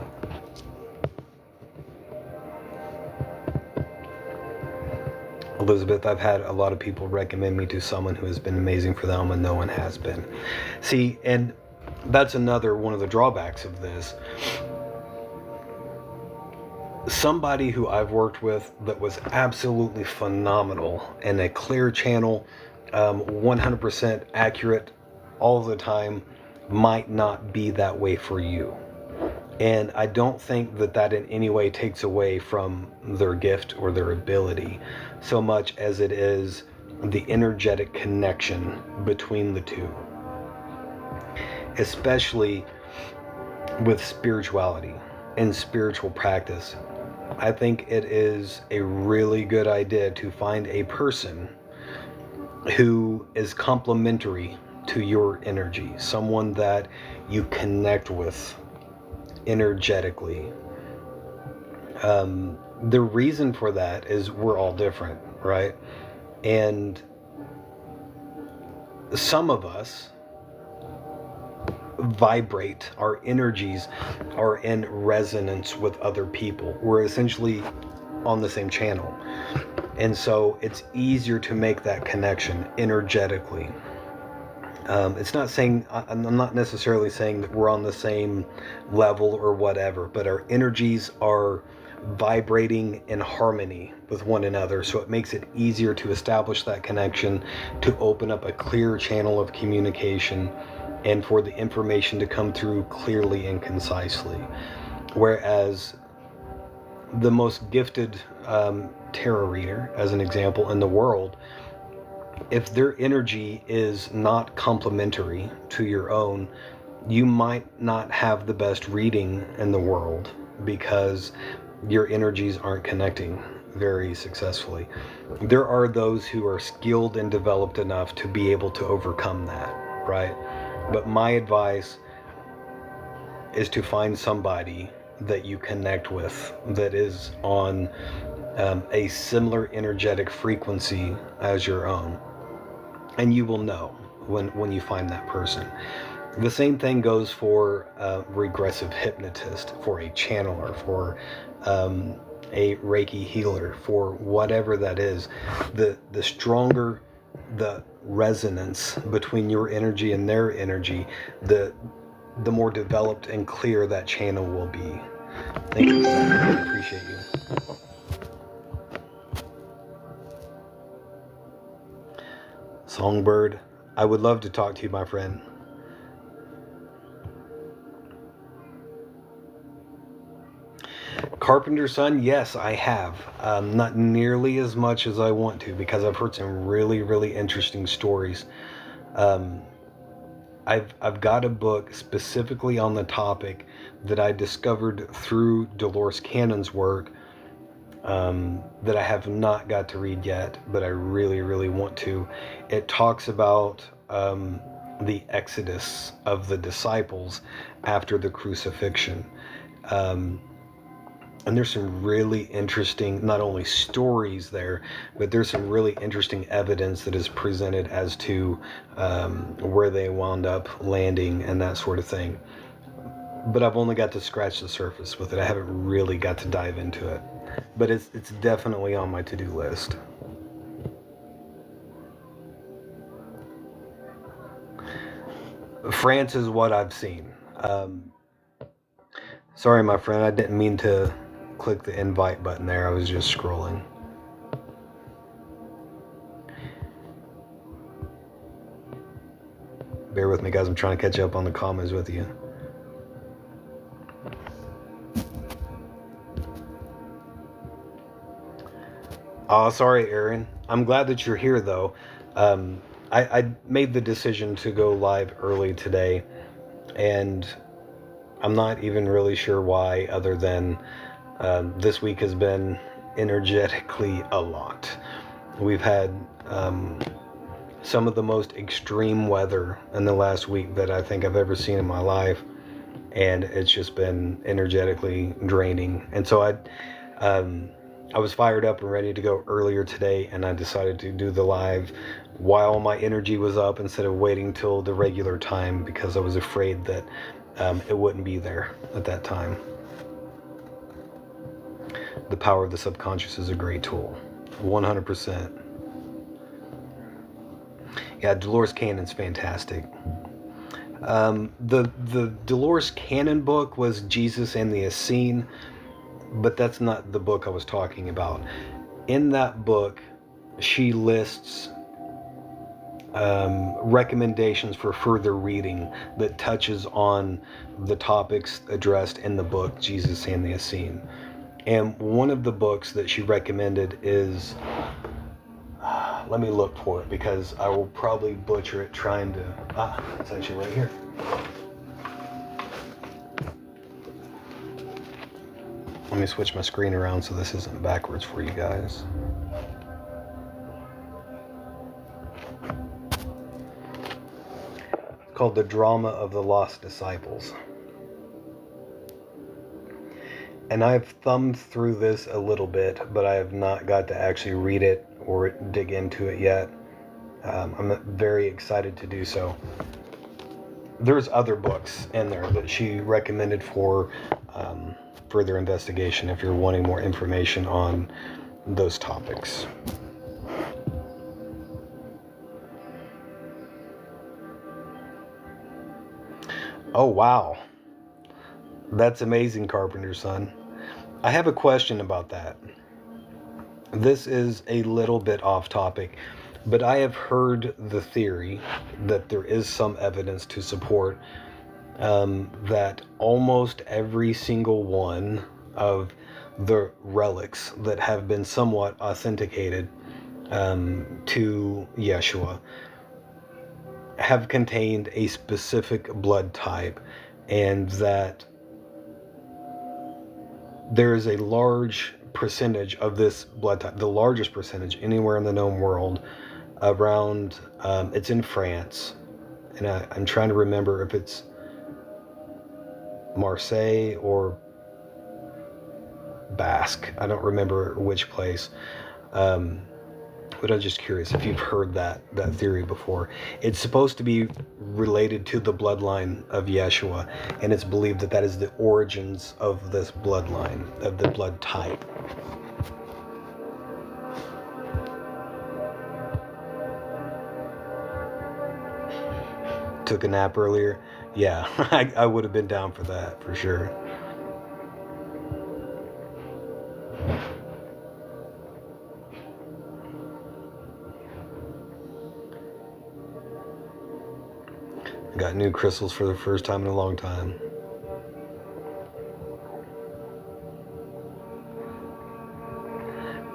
Elizabeth, I've had a lot of people recommend me to someone who has been amazing for them, and no one has been. See, and that's another one of the drawbacks of this. Somebody who I've worked with that was absolutely phenomenal and a clear channel, 100% accurate all the time, might not be that way for you. And I don't think that that in any way takes away from their gift or their ability, so much as it is the energetic connection between the two. Especially with spirituality and spiritual practice, I think it is a really good idea to find a person who is complementary to your energy, someone that you connect with energetically. The reason for that is we're all different, right? And some of us vibrate, our energies are in resonance with other people. We're essentially on the same channel. And so it's easier to make that connection energetically. It's not saying, I'm not necessarily saying that we're on the same level or whatever, but our energies are vibrating in harmony with one another. So it makes it easier to establish that connection, to open up a clear channel of communication, and for the information to come through clearly and concisely. Whereas the most gifted tarot reader, as an example, in the world, if their energy is not complementary to your own, you might not have the best reading in the world because your energies aren't connecting very successfully. There are those who are skilled and developed enough to be able to overcome that, right? But my advice is to find somebody that you connect with that is on a similar energetic frequency as your own. And you will know when you find that person. The same thing goes for a regressive hypnotist, for a channeler, for a Reiki healer, for whatever that is. The stronger the resonance between your energy and their energy, the more developed and clear that channel will be. Thank you. I appreciate you. Songbird, I would love to talk to you, my friend. Carpenter Son, yes, I have. Not nearly as much as I want to, because I've heard some really, really interesting stories. I've got a book specifically on the topic that I discovered through Dolores Cannon's work, that I have not got to read yet, but I really, really want to. It talks about the exodus of the disciples after the crucifixion. And there's some really interesting, not only stories there, but there's some really interesting evidence that is presented as to where they wound up landing and that sort of thing. But I've only got to scratch the surface with it. I haven't really got to dive into it. But it's definitely on my to-do list. France is what I've seen. Sorry, my friend, I didn't mean to click the invite button there. I was just scrolling. Bear with me, guys. I'm trying to catch up on the comments with you. Oh, sorry, Aaron. I'm glad that you're here, though. I made the decision to go live early today, and I'm not even really sure why, other than this week has been energetically a lot. We've had some of the most extreme weather in the last week that I think I've ever seen in my life, and it's just been energetically draining. And so I was fired up and ready to go earlier today, and I decided to do the live while my energy was up instead of waiting till the regular time, because I was afraid that it wouldn't be there at that time. The power of the subconscious is a great tool. 100%. Yeah, Dolores Cannon's fantastic. The Dolores Cannon book was Jesus and the Essene, but that's not the book I was talking about. In that book, she lists recommendations for further reading that touches on the topics addressed in the book Jesus and the Essene. And one of the books that she recommended is, let me look for it because I will probably butcher it trying to, it's actually right here. Let me switch my screen around so this isn't backwards for you guys. It's called The Drama of the Lost Disciples. And I've thumbed through this a little bit, but I have not got to actually read it or dig into it yet. I'm very excited to do so. there's other books in there that she recommended for further investigation if you're wanting more information on those topics. Oh, wow. That's amazing, Carpenter Son. I have a question about that. This is a little bit off topic, but I have heard the theory that there is some evidence to support that almost every single one of the relics that have been somewhat authenticated to Yeshua have contained a specific blood type, and that there is a large percentage of this blood type, the largest percentage anywhere in the known world, around, it's in France, and I'm trying to remember if it's Marseille or Basque. I don't remember which place. But I'm just curious if you've heard that theory before. It's supposed to be related to the bloodline of Yeshua, and it's believed that that is the origins of this bloodline, of the blood type. Took a nap earlier. Yeah, I would have been down for that, for sure. Got new crystals for the first time in a long time.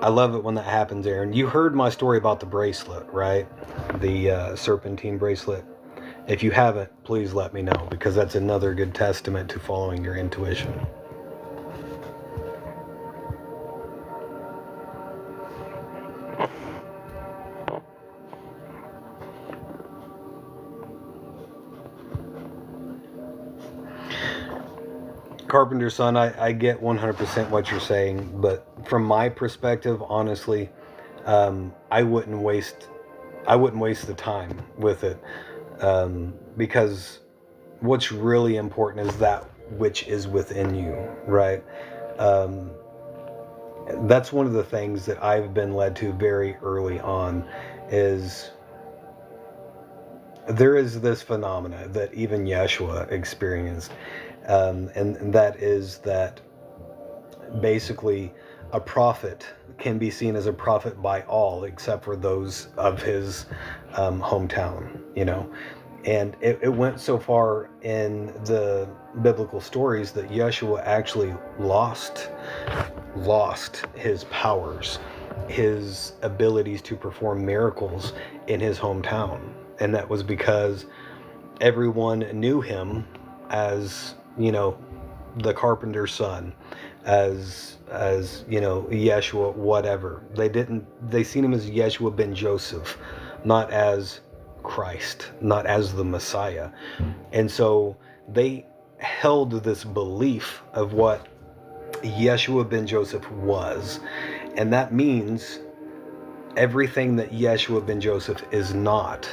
I love it when that happens, Aaron. You heard my story about the bracelet, right? The serpentine bracelet. If you haven't, please let me know, because that's another good testament to following your intuition. Carpenter Son, I get 100% what you're saying, but from my perspective, honestly, I wouldn't waste the time with it, because what's really important is that which is within you, right? That's one of the things that I've been led to very early on, is there is this phenomena that even Yeshua experienced. And that is that basically a prophet can be seen as a prophet by all except for those of his hometown, you know. And it went so far in the biblical stories that Yeshua actually lost his powers, his abilities to perform miracles in his hometown. And that was because everyone knew him as, you know, the carpenter's son, as you know, Yeshua, whatever. They seen him as Yeshua ben Joseph, not as Christ, not as the Messiah. And so they held this belief of what Yeshua ben Joseph was. And that means everything that Yeshua ben Joseph is not.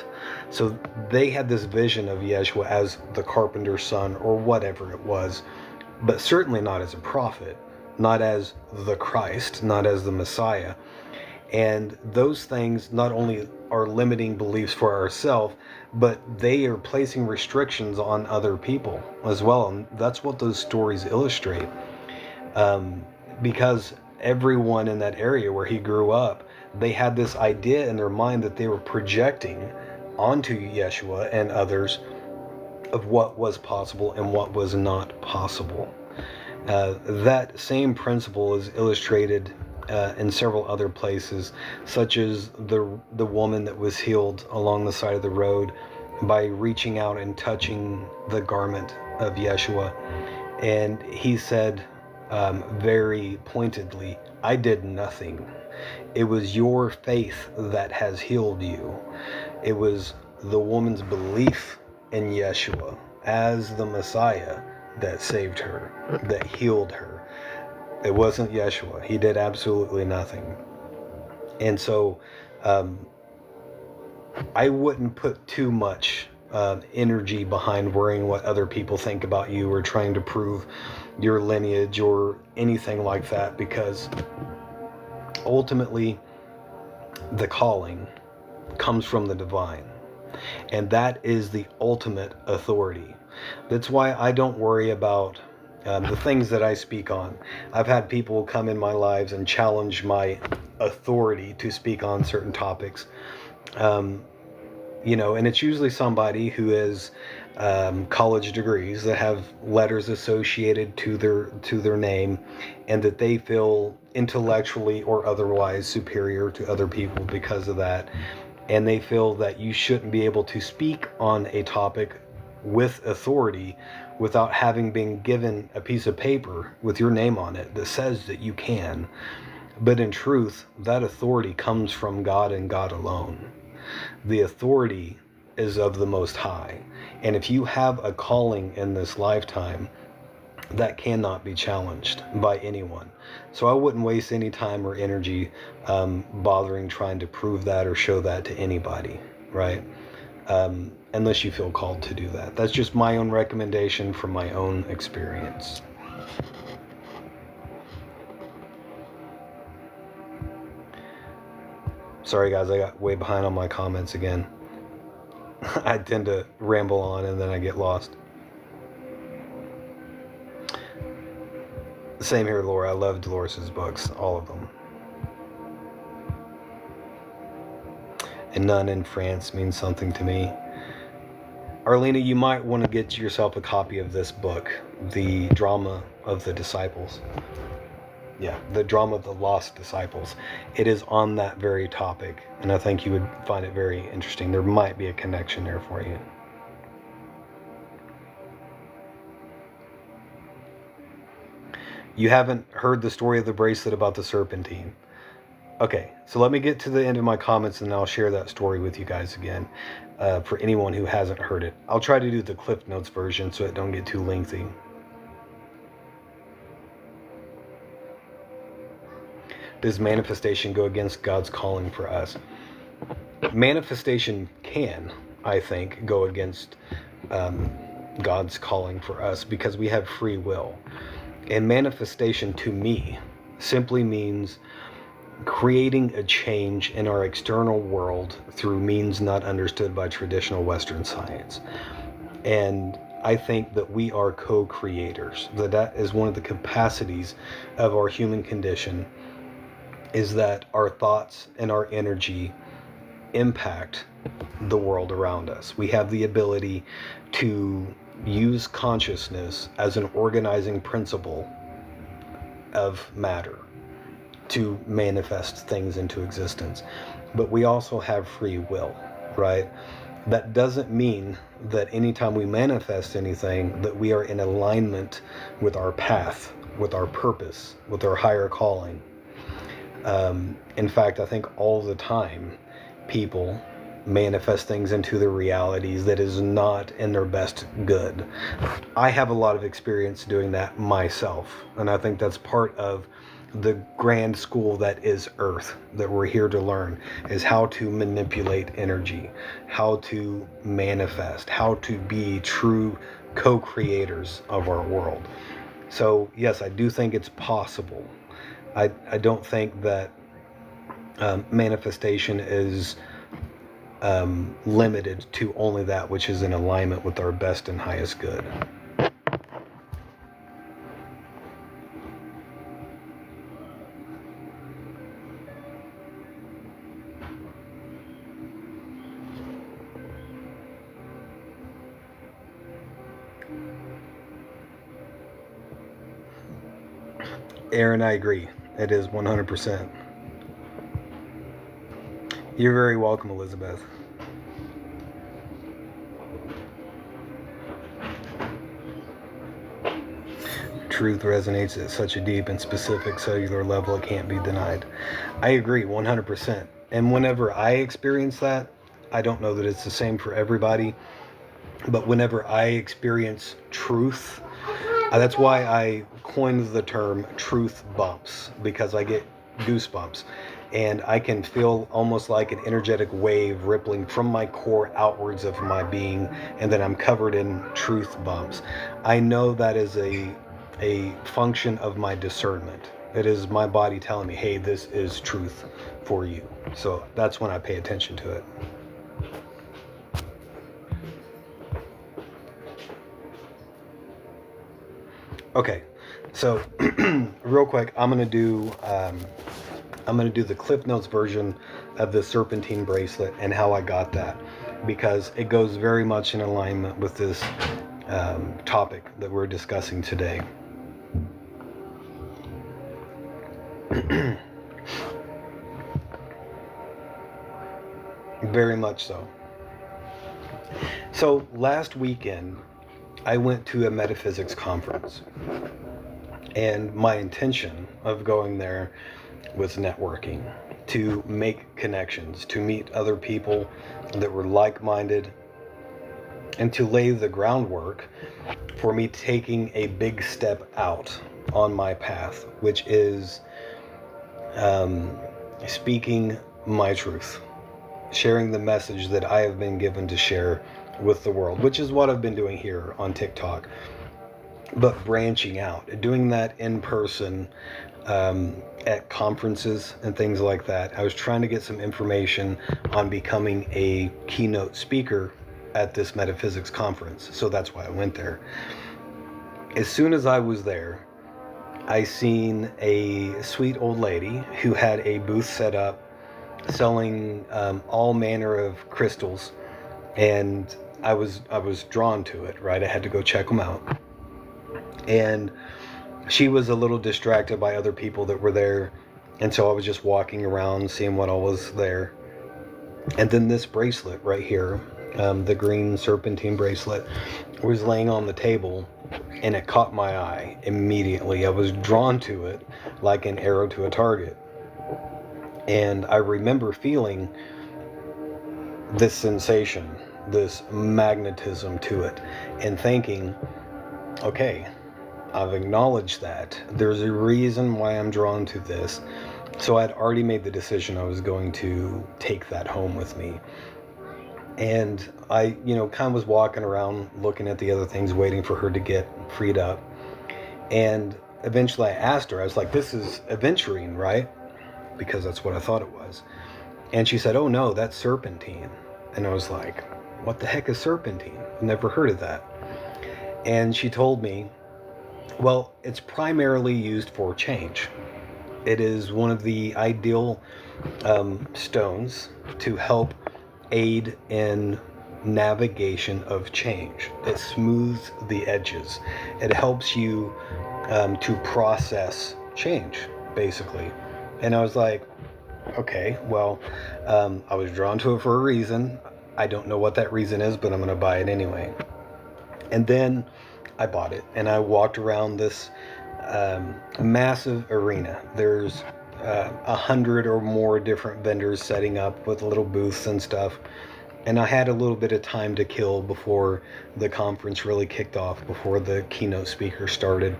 So they had this vision of Yeshua as the carpenter's son or whatever it was, but certainly not as a prophet, not as the Christ, not as the Messiah. And those things not only are limiting beliefs for ourselves, but they are placing restrictions on other people as well. And that's what those stories illustrate. Because everyone in that area where he grew up, they had this idea in their mind that they were projecting onto Yeshua and others of what was possible and what was not possible. That same principle is illustrated in several other places, such as the woman that was healed along the side of the road by reaching out and touching the garment of Yeshua. And he said very pointedly, "I did nothing. It was your faith that has healed you." It was the woman's belief in Yeshua as the Messiah that saved her, that healed her. It wasn't Yeshua. He did absolutely nothing. And so I wouldn't put too much energy behind worrying what other people think about you or trying to prove your lineage or anything like that, because ultimately the calling comes from the divine, and that is the ultimate authority. That's why I don't worry about the things that I speak on. I've had people come in my lives and challenge my authority to speak on certain topics. And it's usually somebody who has college degrees that have letters associated to their name, and that they feel intellectually or otherwise superior to other people because of that. And they feel that you shouldn't be able to speak on a topic with authority without having been given a piece of paper with your name on it that says that you can. But in truth, that authority comes from God and God alone. The authority is of the Most High. And if you have a calling in this lifetime, that cannot be challenged by anyone. So I wouldn't waste any time or energy bothering trying to prove that or show that to anybody, right? Unless you feel called to do that. That's just my own recommendation from my own experience. Sorry guys, I got way behind on my comments again. I tend to ramble on and then I get lost. Same here, Laura. I love Dolores's books, all of them. And None in France means something to me. Arlena, you might want to get yourself a copy of this book, The Drama of the Disciples. Yeah, The Drama of the Lost Disciples. It is on that very topic, and I think you would find it very interesting. There might be a connection there for you. You haven't heard the story of the bracelet about the serpentine. Okay, so let me get to the end of my comments and I'll share that story with you guys again for anyone who hasn't heard it. I'll try to do the Cliff Notes version so it don't get too lengthy. Does manifestation go against God's calling for us? Manifestation can, I think, go against God's calling for us because we have free will. And manifestation to me simply means creating a change in our external world through means not understood by traditional Western science. And I think that we are co-creators, that is one of the capacities of our human condition, is that our thoughts and our energy impact the world around us. We have the ability to use consciousness as an organizing principle of matter to manifest things into existence. But we also have free will, right? That doesn't mean that anytime we manifest anything that we are in alignment with our path, with our purpose, with our higher calling. In fact, I think all the time people manifest things into their realities that is not in their best good. I have a lot of experience doing that myself, and I think that's part of the grand school that is Earth, that we're here to learn, is how to manipulate energy, how to manifest, how to be true co-creators of our world. So yes, I do think it's possible. I don't think that manifestation is limited to only that which is in alignment with our best and highest good. Aaron, I agree. It is 100%. You're very welcome, Elizabeth. Truth resonates at such a deep and specific cellular level it can't be denied. I agree 100%. And whenever I experience that, I don't know that it's the same for everybody, but whenever I experience truth, that's why I coined the term truth bumps, because I get goosebumps. and I can feel almost like an energetic wave rippling from my core outwards of my being, and then I'm covered in truth bumps. I know that is a function of my discernment. It is my body telling me, hey, this is truth for you. So that's when I pay attention to it. Okay, so real quick, I'm gonna do the Cliff Notes version of the serpentine bracelet and how I got that, because it goes very much in alignment with this topic that we're discussing today. Very much so. So last weekend, I went to a metaphysics conference, and my intention of going there was networking, to make connections, to meet other people that were like-minded, and to lay the groundwork for me taking a big step out on my path, which is speaking my truth, sharing the message that I have been given to share with the world, which is what I've been doing here on TikTok, but branching out, doing that in person at conferences and things like that. I was trying to get some information on becoming a keynote speaker at this metaphysics conference, so that's why I went there. As soon as I was there, I seen a sweet old lady who had a booth set up selling all manner of crystals, and I was drawn to it, right? I had to go check them out. And she was a little distracted by other people that were there, and so I was just walking around seeing what all was there. And then this bracelet right here, the green serpentine bracelet, was laying on the table, and it caught my eye immediately. I was drawn to it like an arrow to a target. And I remember feeling this sensation, this magnetism to it, and thinking, okay, I've acknowledged that. There's a reason why I'm drawn to this. So I'd already made the decision I was going to take that home with me. And I, kind of was walking around looking at the other things, waiting for her to get freed up. And eventually I asked her, I was like, this is aventurine, right? Because that's what I thought it was. And she said, oh no, that's serpentine. And I was like, what the heck is serpentine? I've never heard of that. And she told me, well, it's primarily used for change. It is one of the ideal stones to help aid in navigation of change. It smooths the edges. It helps you to process change, basically. And I was like, okay, well, I was drawn to it for a reason. I don't know what that reason is, but I'm going to buy it anyway. And then I bought it, and I walked around this massive arena. There's 100 or more different vendors setting up with little booths and stuff. And I had a little bit of time to kill before the conference really kicked off, before the keynote speaker started.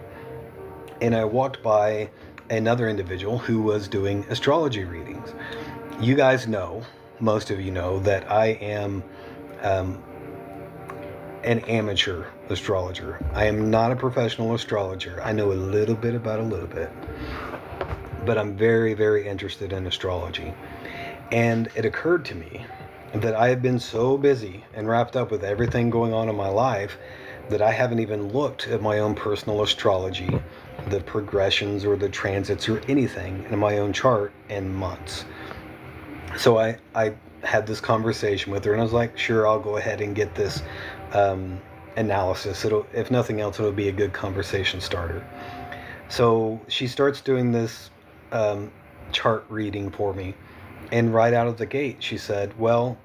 And I walked by another individual who was doing astrology readings. You guys know, most of you know, that I am an amateur astrologer. I am not a professional astrologer. I know a little bit about a little bit, but I'm very, very interested in astrology. And it occurred to me that I have been so busy and wrapped up with everything going on in my life that I haven't even looked at my own personal astrology, the progressions or the transits or anything in my own chart in months. So I had this conversation with her, and I was like, sure, I'll go ahead and get this analysis. If nothing else, it'll be a good conversation starter. So she starts doing this chart reading for me, and right out of the gate she said, well,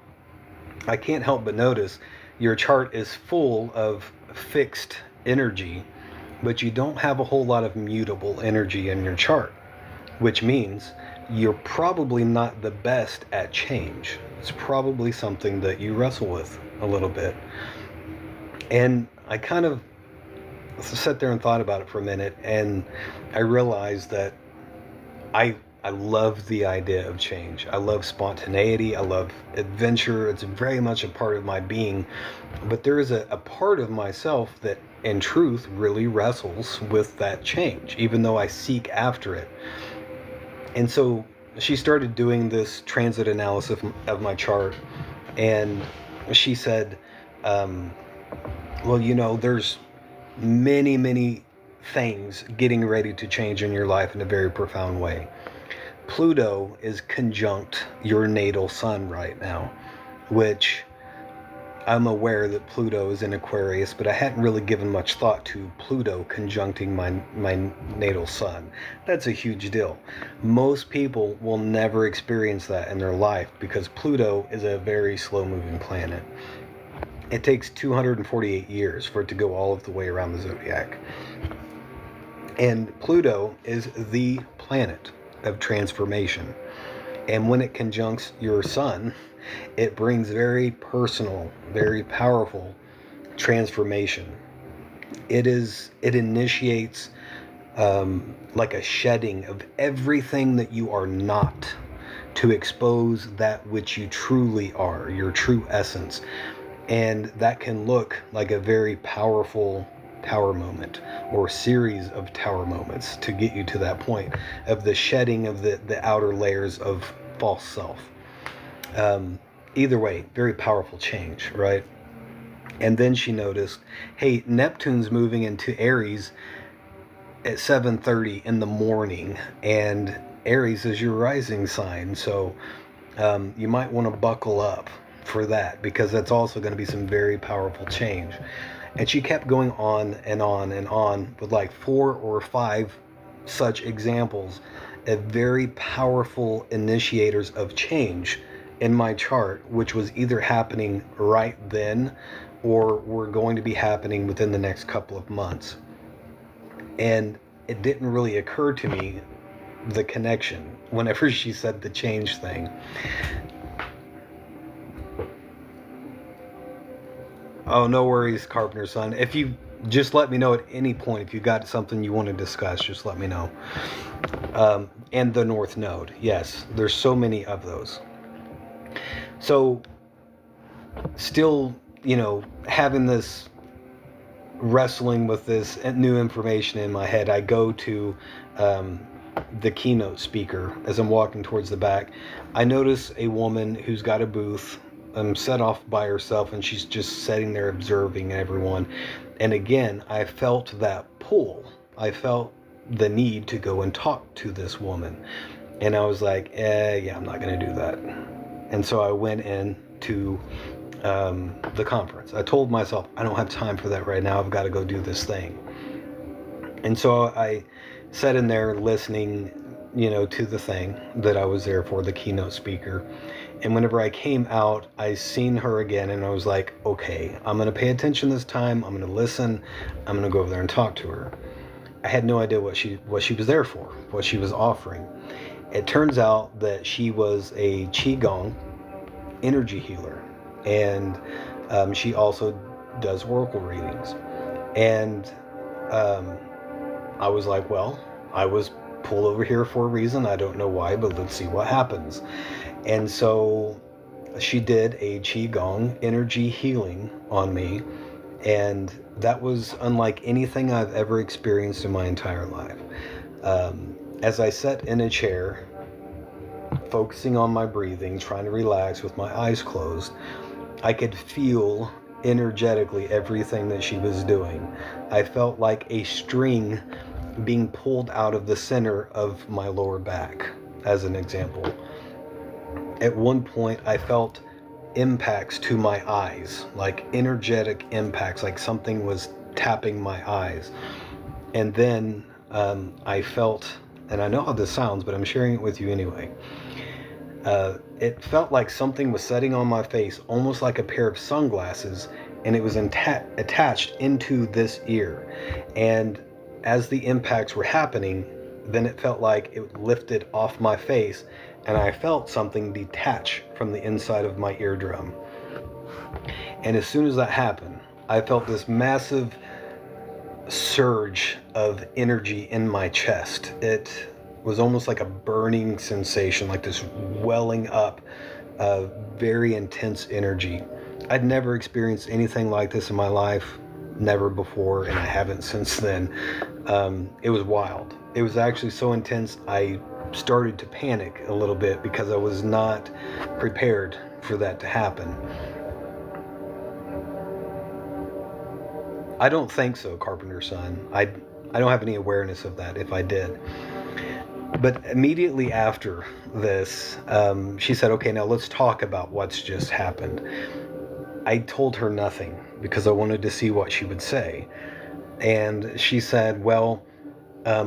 I can't help but notice your chart is full of fixed energy, but you don't have a whole lot of mutable energy in your chart, which means you're probably not the best at change. It's probably something that you wrestle with a little bit. And I kind of sat there and thought about it for a minute, and I realized that I I love the idea of change. I love spontaneity. I love adventure. It's very much a part of my being. But there is a part of myself that, in truth, really wrestles with that change, even though I seek after it. And so she started doing this transit analysis of my chart. And she said, well, there's many, many things getting ready to change in your life in a very profound way. Pluto is conjunct your natal sun right now, which I'm aware that Pluto is in Aquarius, but I hadn't really given much thought to Pluto conjuncting my natal sun. That's a huge deal. Most people will never experience that in their life because Pluto is a very slow-moving planet. It takes 248 years for it to go all of the way around the zodiac. And Pluto is the planet of transformation. And when it conjuncts your sun, it brings very personal, very powerful transformation. It initiates like a shedding of everything that you are not, to expose that which you truly are, your true essence. And that can look like a very powerful tower moment or series of tower moments to get you to that point of the shedding of the outer layers of false self. Either way, very powerful change, right? And then she noticed, hey, Neptune's moving into Aries at 7:30 in the morning, and Aries is your rising sign, so you might want to buckle up for that, because that's also going to be some very powerful change. And she kept going on and on and on with like 4 or 5 such examples of very powerful initiators of change in my chart, which was either happening right then or were going to be happening within the next couple of months. And it didn't really occur to me, the connection, whenever she said the change thing. Oh, no worries, Carpenter Son. If you just let me know at any point, if you got something you want to discuss, just let me know. And the North Node. Yes, there's so many of those. So, still, having this wrestling with this new information in my head, I go to the keynote speaker as I'm walking towards the back. I notice a woman who's got a booth set off by herself, and she's just sitting there observing everyone. And again, I felt that pull. I felt the need to go and talk to this woman. And I was like, yeah, I'm not going to do that. And so I went in to the conference. I told myself, I don't have time for that right now. I've got to go do this thing. And so I sat in there listening, to the thing that I was there for, the keynote speaker. And whenever I came out, I seen her again, and I was like, okay, I'm going to pay attention this time. I'm going to listen. I'm going to go over there and talk to her. I had no idea what she was there for, what she was offering. It turns out that she was a Qigong energy healer, and she also does oracle readings. And I was like, well, I was pulled over here for a reason. I don't know why, but let's see what happens. And so she did a Qigong energy healing on me, and that was unlike anything I've ever experienced in my entire life. As I sat in a chair, focusing on my breathing, trying to relax with my eyes closed, I could feel energetically everything that she was doing. I felt like a string being pulled out of the center of my lower back, as an example. At one point, I felt impacts to my eyes, like energetic impacts, like something was tapping my eyes. And then I felt, and I know how this sounds, but I'm sharing it with you anyway. It felt like something was sitting on my face, almost like a pair of sunglasses, and it was attached into this ear. And as the impacts were happening, then it felt like it lifted off my face, and I felt something detach from the inside of my eardrum. And as soon as that happened, I felt this massive surge of energy in my chest. was almost like a burning sensation, like this welling up of very intense energy. I'd never experienced anything like this in my life, never before, and I haven't since then. It was wild. It was actually so intense, I started to panic a little bit because I was not prepared for that to happen. I don't think so, Carpenter's son. I don't have any awareness of that if I did. But immediately after this, she said, okay, now let's talk about what's just happened. I told her nothing because I wanted to see what she would say. And she said, well,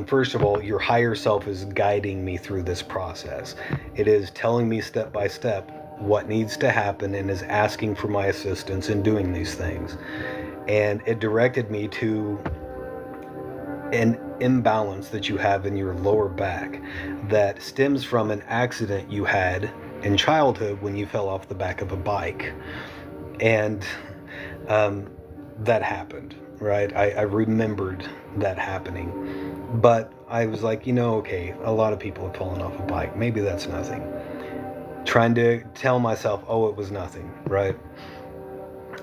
first of all, your higher self is guiding me through this process. It is telling me step by step what needs to happen and is asking for my assistance in doing these things. And it directed me to an imbalance that you have in your lower back that stems from an accident you had in childhood when you fell off the back of a bike. And that happened, right? I remembered that happening. But I was like, okay, a lot of people have fallen off a bike. Maybe that's nothing. Trying to tell myself, oh, it was nothing, right?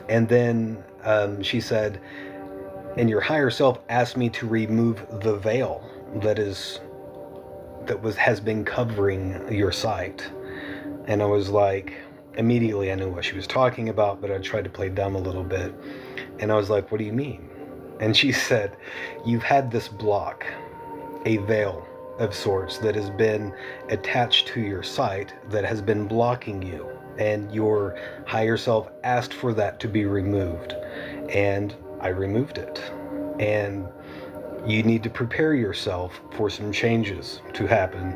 And then she said, and your higher self asked me to remove the veil has been covering your sight. And I was like, immediately I knew what she was talking about, but I tried to play dumb a little bit. And I was like, what do you mean? And she said, you've had this block, a veil of sorts that has been attached to your sight that has been blocking you. And your higher self asked for that to be removed. And I removed it. And you need to prepare yourself for some changes to happen.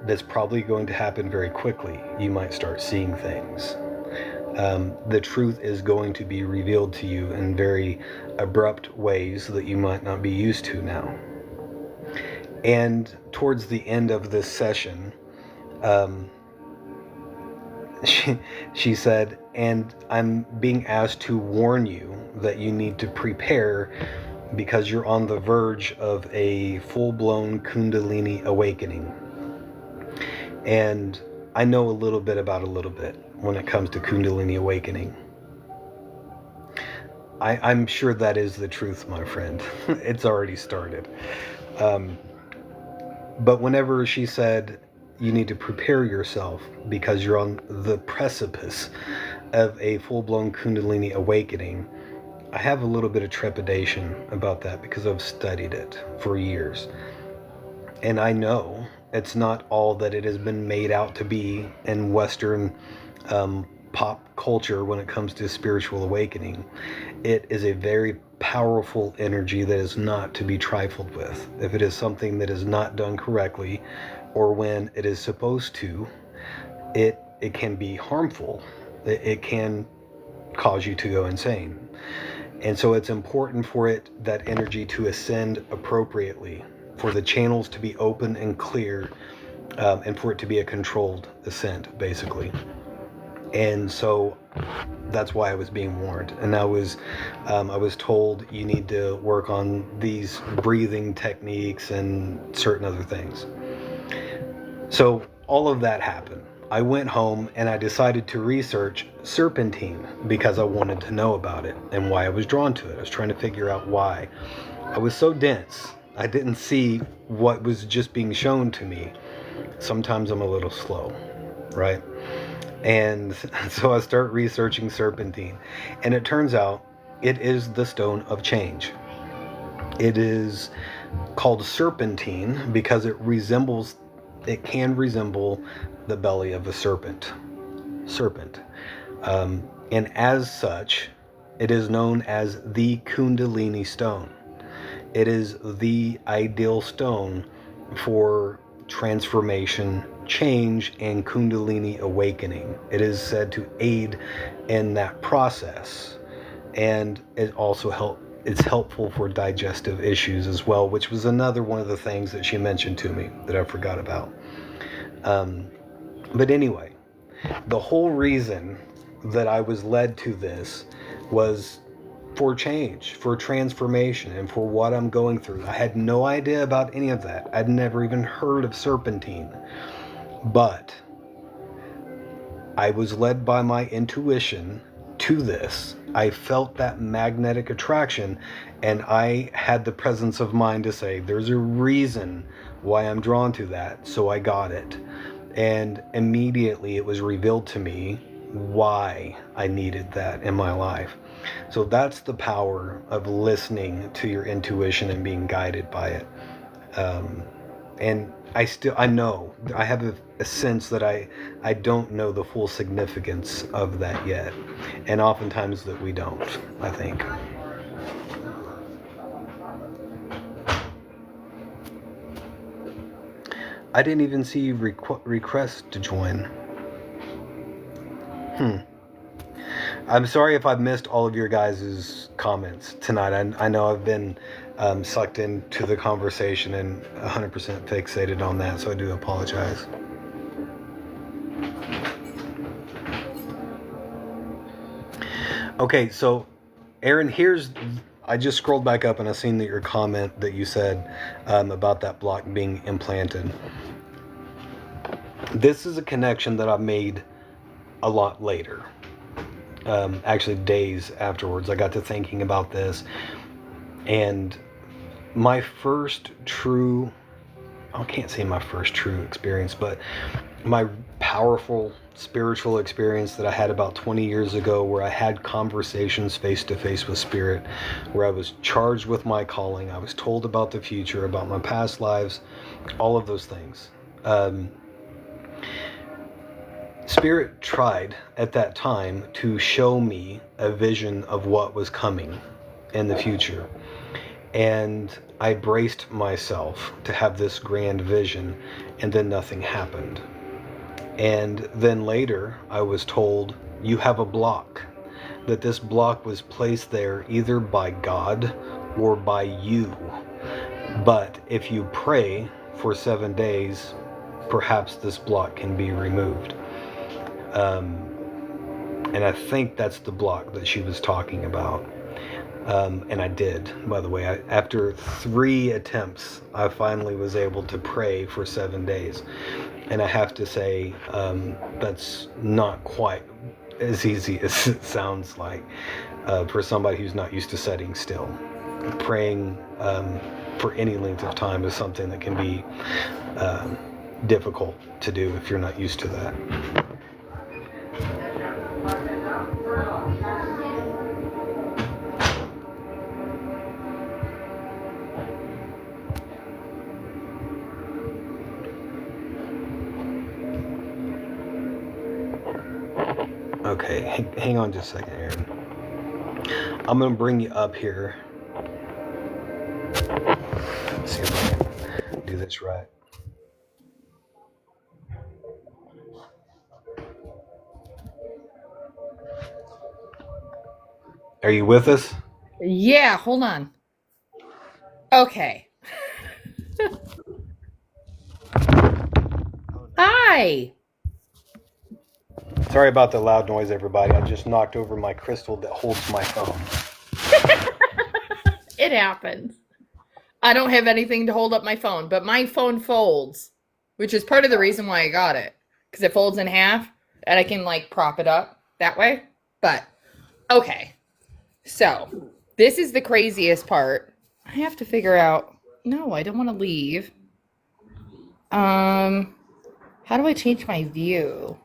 That's probably going to happen very quickly. You might start seeing things. The truth is going to be revealed to you in very abrupt ways that you might not be used to now. And towards the end of this session, she said, and I'm being asked to warn you that you need to prepare because you're on the verge of a full-blown Kundalini awakening. And I know a little bit about a little bit when it comes to Kundalini awakening. I'm sure that is the truth, my friend. It's already started. But whenever she said, you need to prepare yourself because you're on the precipice of a full-blown Kundalini awakening, I have a little bit of trepidation about that because I've studied it for years. And I know it's not all that it has been made out to be in Western pop culture when it comes to spiritual awakening. It is a very powerful energy that is not to be trifled with. If it is something that is not done correctly, or when it is supposed to, it can be harmful. It can cause you to go insane. And so it's important for that energy to ascend appropriately, for the channels to be open and clear, and for it to be a controlled ascent, basically. And so that's why I was being warned. And I was told you need to work on these breathing techniques and certain other things. So all of that happened. I went home and I decided to research serpentine because I wanted to know about it and why I was drawn to it. I was trying to figure out why. I was so dense, I didn't see what was just being shown to me. Sometimes I'm a little slow, right? And so I start researching serpentine, and it turns out it is the stone of change. It is called serpentine because it can resemble the belly of a serpent. And as such, it is known as the Kundalini stone. It is the ideal stone for transformation, change, and Kundalini awakening. It is said to aid in that process, and it also it's helpful for digestive issues as well, which was another one of the things that she mentioned to me that I forgot about. But anyway, the whole reason that I was led to this was for change, for transformation, and for what I'm going through. I had no idea about any of that. I'd never even heard of serpentine. But I was led by my intuition to this. I felt that magnetic attraction, and I had the presence of mind to say, there's a reason why I'm drawn to that, so I got it. And immediately it was revealed to me why I needed that in my life. So that's the power of listening to your intuition and being guided by it. And I know, I have a sense that I don't know the full significance of that yet. And oftentimes that we don't, I think. I didn't even see you request to join. I'm sorry if I've missed all of your guys' comments tonight. I know I've been sucked into the conversation and 100% fixated on that, so I do apologize. Okay, so Aaron, I just scrolled back up and I seen that your comment that you said about that block being implanted. This is a connection that I made a lot later. Actually days afterwards, I got to thinking about this, and my first true, I can't say my first true experience, but my powerful spiritual experience that I had about 20 years ago, where I had conversations face to face with spirit, where I was charged with my calling, I was told about the future, about my past lives, all of those things. Spirit tried at that time to show me a vision of what was coming in the future. And I braced myself to have this grand vision, and then nothing happened. And then later I was told, you have a block, that this block was placed there either by God or by you. But if you pray for 7 days, perhaps this block can be removed. And I think that's the block that she was talking about. And I did, by the way. After 3 attempts, I finally was able to pray for 7 days. And I have to say, that's not quite as easy as it sounds like for somebody who's not used to sitting still. Praying for any length of time is something that can be difficult to do if you're not used to that. Okay, hang on just a second, Aaron. I'm going to bring you up here. Let's see if I can do this right. Are you with us? Yeah, hold on. Okay. Hi. Sorry about the loud noise, everybody. I just knocked over my crystal that holds my phone. It happens. I don't have anything to hold up my phone, but my phone folds, which is part of the reason why I got it, because it folds in half and I can like prop it up that way. But okay. So this is the craziest part. I have to figure out. No, I don't want to leave. How do I change my view?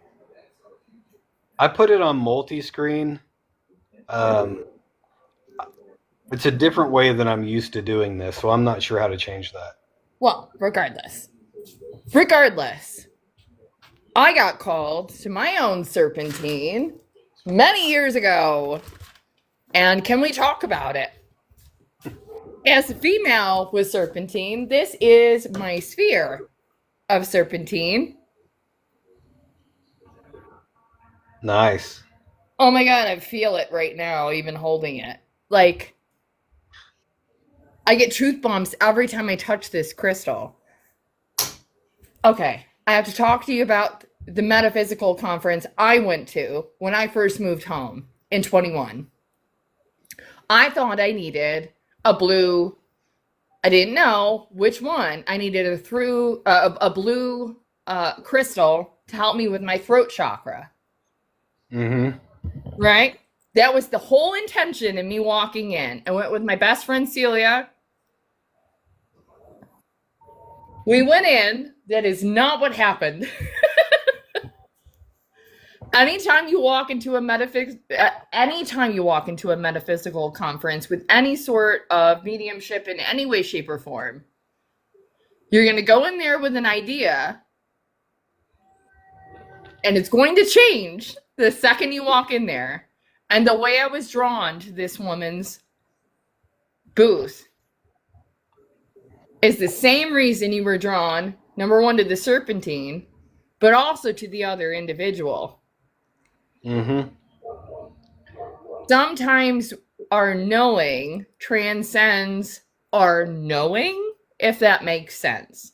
I put it on multi-screen. It's a different way than I'm used to doing this, so I'm not sure how to change that. Well, regardless, I got called to my own serpentine many years ago. And can we talk about it? As a female with serpentine, this is my sphere of serpentine. Nice. Oh my God, I feel it right now, even holding it. Like, I get truth bombs every time I touch this crystal. Okay, I have to talk to you about the metaphysical conference I went to when I first moved home in 21. I thought I needed a blue. I didn't know which one. I needed a blue crystal to help me with my throat chakra. Mm-hmm. Right? That was the whole intention of me walking in. I went with my best friend Celia. We went in. That is not what happened. Anytime you walk into a metaphysical conference with any sort of mediumship in any way, shape, or form, you're going to go in there with an idea, and it's going to change the second you walk in there. And the way I was drawn to this woman's booth is the same reason you were drawn, number one, to the serpentine, but also to the other individual. Mm-hmm. Sometimes our knowing transcends our knowing, if that makes sense.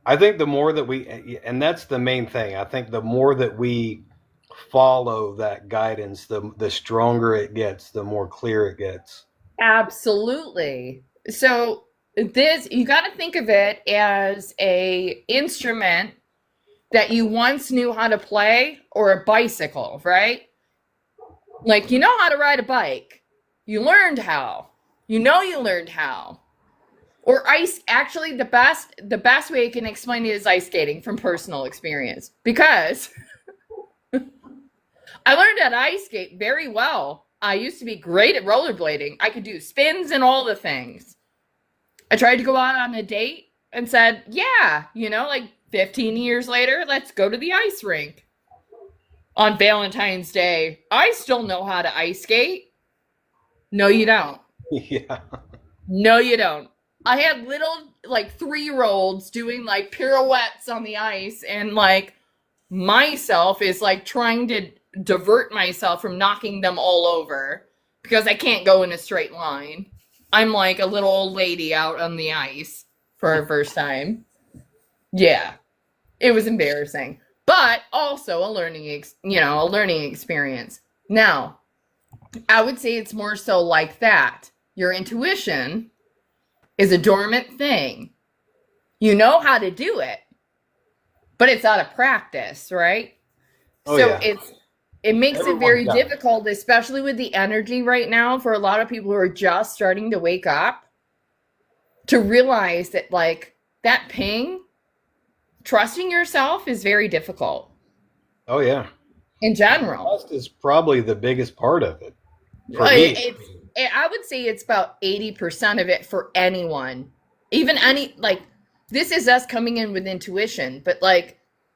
I think the more that and that's the main thing. I think the more that we follow that guidance, the stronger it gets, the more clear it gets. Absolutely. So you got to think of it as a instrument that you once knew how to play, or a bicycle, right? Like, you know how to ride a bike. You learned how. You learned how. Or actually the best way I can explain it is ice skating from personal experience. Because I learned how to ice skate very well. I used to be great at rollerblading. I could do spins and all the things. I tried to go out on a date and said, yeah, like 15 years later, let's go to the ice rink. On Valentine's Day, I still know how to ice skate. No, you don't. Yeah. No, you don't. I had little, 3-year-olds doing, pirouettes on the ice, and, myself is, trying to divert myself from knocking them all over, because I can't go in a straight line. I'm like a little old lady out on the ice for our first time. Yeah. It was embarrassing, but also a learning experience. Now, I would say it's more so like that. Your intuition is a dormant thing. You know how to do it, but it's out of practice, right? Oh, so yeah. it makes Everyone it very does. difficult, especially with the energy right now, for a lot of people who are just starting to wake up, to realize that that ping, trusting yourself is very difficult. Oh, yeah. In general. Trust is probably the biggest part of it. For me. I would say it's about 80% of it for anyone. Even this is us coming in with intuition, but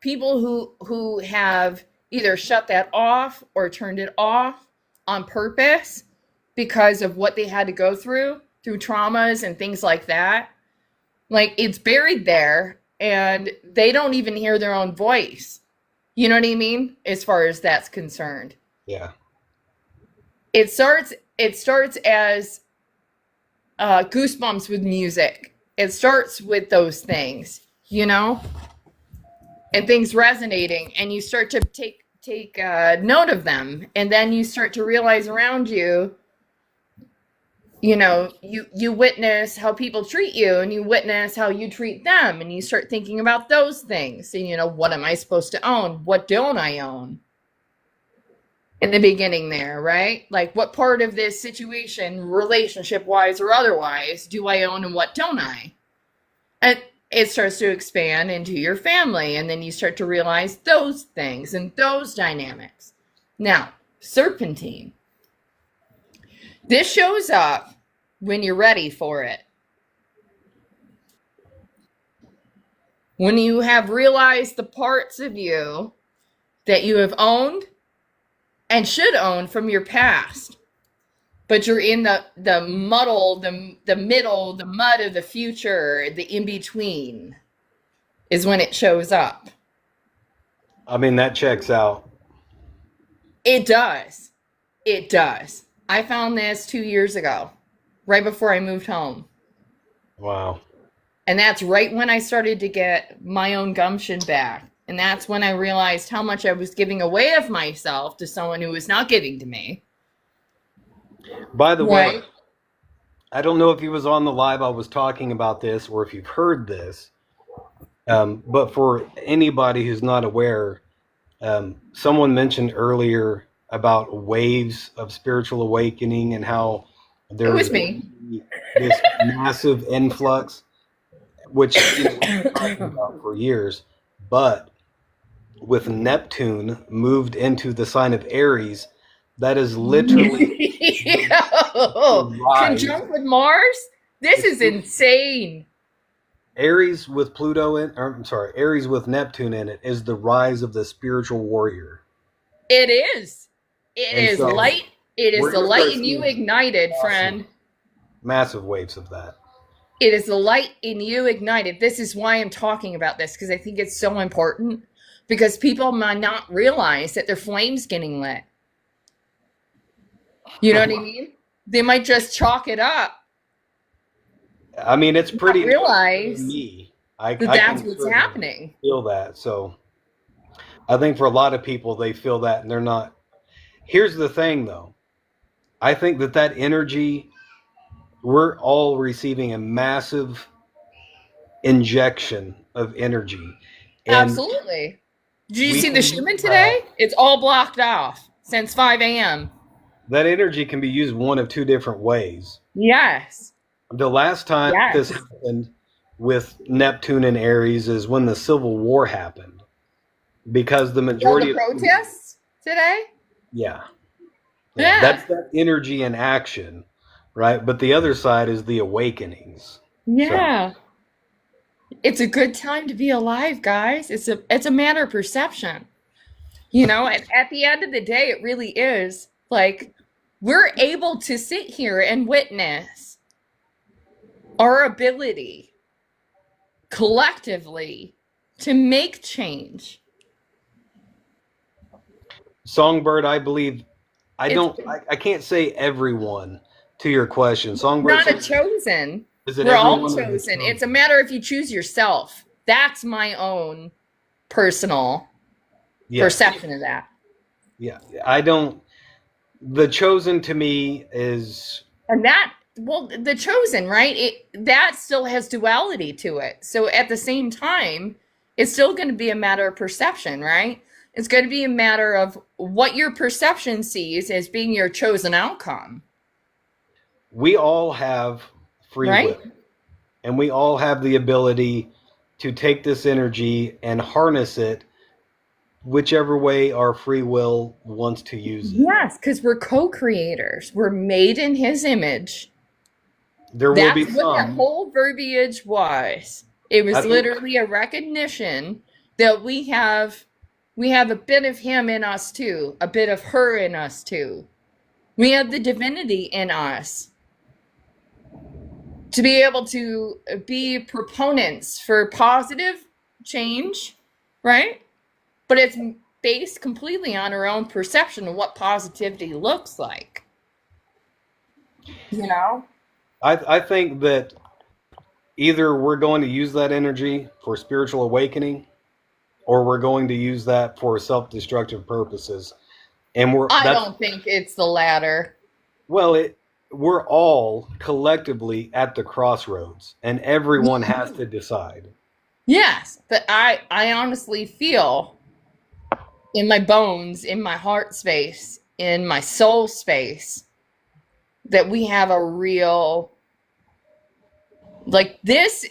people who have either shut that off or turned it off on purpose because of what they had to go through traumas and things like that. It's buried there, and they don't even hear their own voice. You know what I mean? As far as that's concerned. Yeah. It starts as goosebumps with music. It starts with those things, and things resonating, and you start to take note of them, and then you start to realize around you, you witness how people treat you, and you witness how you treat them, and you start thinking about those things. And what am I supposed to own? What don't I own? In the beginning there, right? What part of this situation, relationship-wise or otherwise, do I own and what don't I? And it starts to expand into your family, and then you start to realize those things and those dynamics. Now, serpentine. This shows up when you're ready for it. When you have realized the parts of you that you have owned and should own from your past, but you're in the muddle, the middle, the mud of the future, the in-between is when it shows up. I mean, that checks out. It does. It does. I found this 2 years ago, right before I moved home. Wow. And that's right when I started to get my own gumption back. And that's when I realized how much I was giving away of myself to someone who was not giving to me. By the way, Right. I don't know if he was on the live I was talking about this or if you've heard this, but for anybody who's not aware, someone mentioned earlier about waves of spiritual awakening and how It there's was me. this massive influx, which we've been talking about for years. But with Neptune moved into the sign of Aries, that is literally Yo, the rise. conjunct with Mars? This is insane. Aries with Pluto in, or, I'm sorry, Aries with Neptune in it is the rise of the spiritual warrior. It is. It And is so light. It is we're the gonna light start in you seeing ignited, friend. massive waves of that. It is the light in you ignited. This is why I'm talking about this, because I think it's so important. Because people might not realize that their flame's getting lit. You know what I mean? They might just chalk it up. I mean, it's pretty Not realize to me. I that that's can what's certainly happening. feel that. So I think for a lot of people, they feel that and they're not. Here's the thing, though. I think that energy, we're all receiving a massive injection of energy. And Absolutely. Did you we see the can Schumann use today? It's all blocked off since 5 a.m. that energy can be used one of two different ways. Yes. The last time this Yes. happened with Neptune and Aries is when the Civil War happened. Because the All majority the of protests today? yeah. Yeah. That's that energy in action, right? But the other side is the awakenings. Yeah. It's a good time to be alive, guys. It's a matter of perception. You know, and at the end of the day, it really is. Like, we're able to sit here and witness our ability collectively to make change. Songbird, I believe I It's don't I can't say everyone to your question. Songbird not a says, chosen. is it We're all everyone or is it chosen. It's a matter if you choose yourself. That's my own personal yeah, perception of that. yeah. I don't the chosen to me is And that, well, the chosen, right? That still has duality to it. So at the same time, it's still going to be a matter of perception, right? It's going to be a matter of what your perception sees as being your chosen outcome, we all have free right? will. And we all have the ability to take this energy and harness it whichever way our free will wants to use it. Yes, because we're co-creators. We're made in his image. There will That's be what that some. whole verbiage was. It was I think- literally a recognition that we have a bit of him in us too, a bit of her in us too. We have the divinity in us to be able to be proponents for positive change, right? But it's based completely on our own perception of what positivity looks like. You know? I think that either we're going to use that energy for spiritual awakening or we're going to use that for self-destructive purposes. And I don't think it's the latter. well, we're all collectively at the crossroads and everyone has to decide. Yes, but I honestly feel in my bones, in my heart space, in my soul space, that we have a real, like, this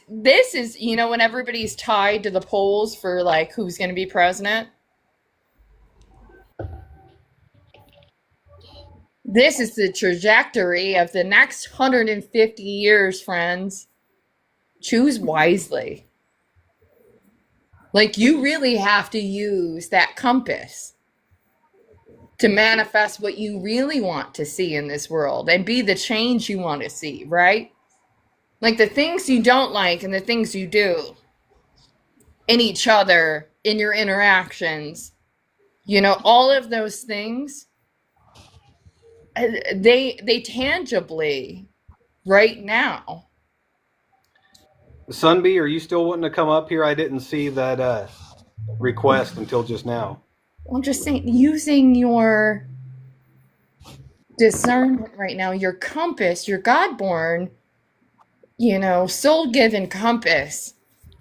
is, you know, when everybody's tied to the polls for like who's going to be president. This is the trajectory of the next 150 years, friends. Choose wisely. Like, you really have to use that compass to manifest what you really want to see in this world and be the change you want to see, right? Like, the things you don't like and the things you do in each other, in your interactions, you know, all of those things, they tangibly right now. Sunbee, are you still wanting to come up here? I didn't see that request until just now. I'm just saying, using your discernment right now, your compass, your God-born, soul-given compass.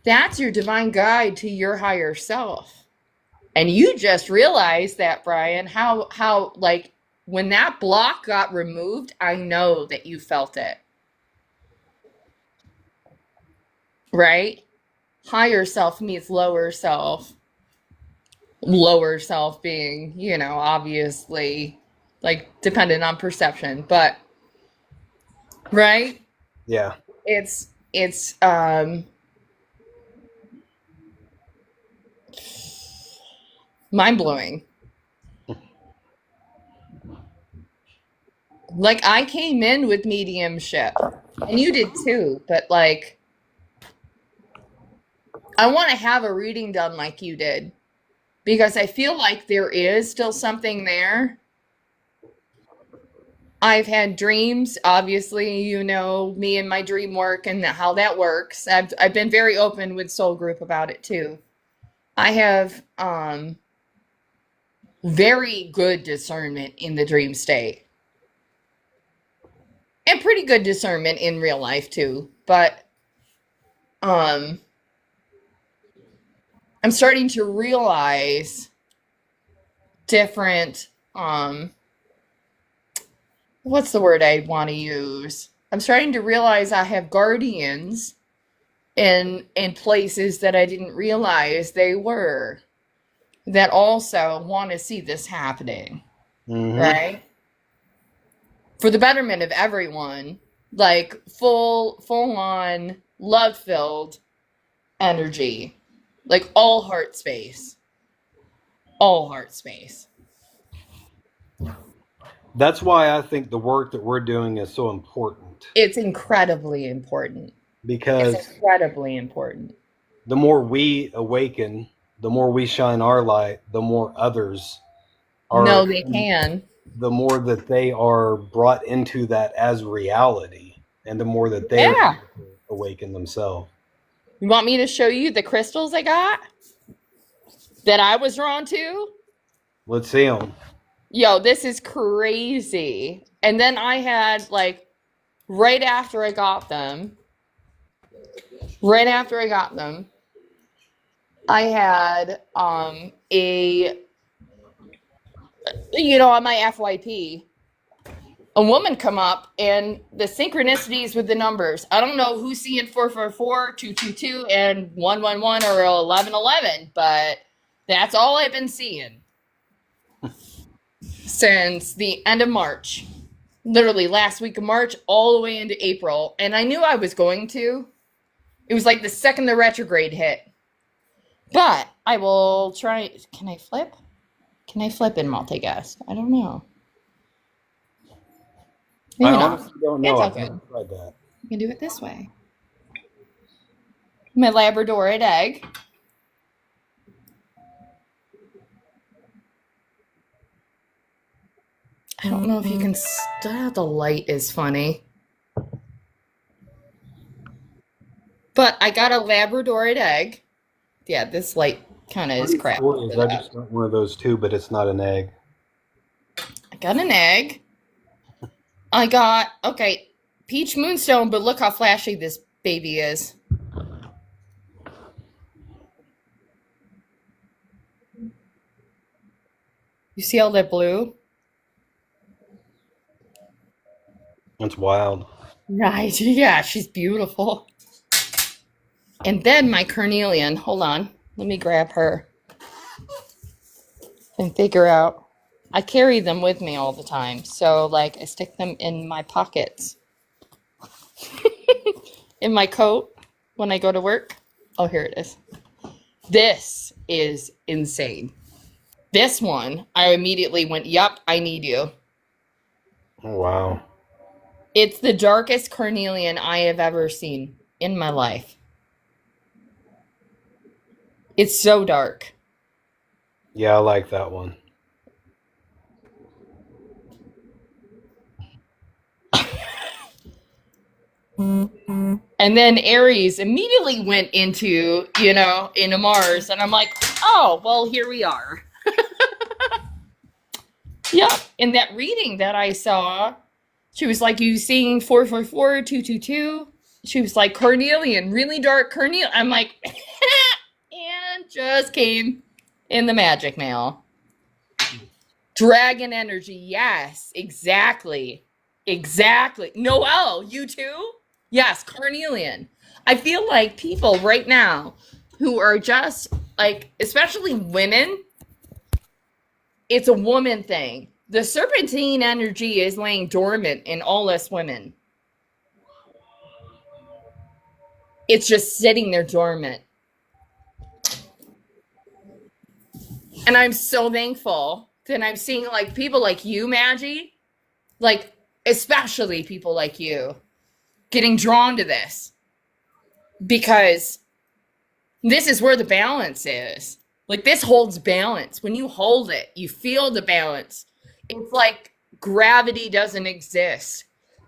That's your divine guide to your higher self. And you just realized that, Brian, how like when that block got removed, I know that you felt it. Right? Higher self meets lower self. Lower self being, obviously like dependent on perception, but right? Yeah. It's mind-blowing. Like I came in with mediumship, and you did too, but like I want to have a reading done like you did because I feel like there is still something there. I've had dreams, obviously, me and my dream work and how that works. I've been very open with Soul Group about it too. I have very good discernment in the dream state. And pretty good discernment in real life too. But I'm starting to realize different what's the word I want to use? I'm starting to realize I have guardians in places that I didn't realize they were, that also want to see this happening. Mm-hmm. Right? For the betterment of everyone, like full on love filled energy, like all heart space. That's why I think the work that we're doing is so important. It's incredibly important. Because It's incredibly important. the more we awaken, the more we shine our light, the more others are. No, they can. The more that they are brought into that as reality, and the more that they awaken themselves. You want me to show you the crystals I got that I was drawn to? Let's see them. Yo, this is crazy. And then I had, like, right after I got them, I had on my FYP, a woman come up, and the synchronicities with the numbers. I don't know who's seeing 444, 222, and 111 or 1111, but that's all I've been seeing since the end of March. Literally last week of March all the way into April. And I knew I was going to. It was like the second the retrograde hit. But I will try. Can I flip? Can I flip in multicast? I don't know. Maybe I not. honestly don't know. It's I've okay. never tried that. You can do it this way. My Labradorid egg. I don't know if you can. The light is funny. But I got a Labradorid egg. Yeah, this light kind of is crap. I just got one of those too, but it's not an egg. I got an egg. I got, Peach Moonstone, but look how flashy this baby is. You see all that blue? It's wild. Right, yeah, she's beautiful. And then my carnelian, hold on, let me grab her and figure out. I carry them with me all the time, so like I stick them in my pockets. In my coat when I go to work. Oh, here it is. This is insane. This one, I immediately went, yup, I need you. Oh, wow. It's the darkest carnelian I have ever seen in my life. It's so dark. Yeah, I like that one. And then Aries immediately went into Mars. And I'm like, oh, well, here we are. Yeah, in that reading that I saw, she was like, "You seeing 444 222?" She was like, "Carnelian, really dark carnelian." I'm like, and just came in the magic mail. Dragon energy, yes, exactly. Exactly. Noelle, you too? Yes, carnelian. I feel like people right now who are just like, especially women, it's a woman thing. The serpentine energy is laying dormant in all us women. It's just sitting there dormant. And I'm so thankful that I'm seeing like people like you, Maggie, like especially people like you getting drawn to this because this is where the balance is. Like this holds balance. When you hold it, you feel the balance. It's like gravity doesn't exist.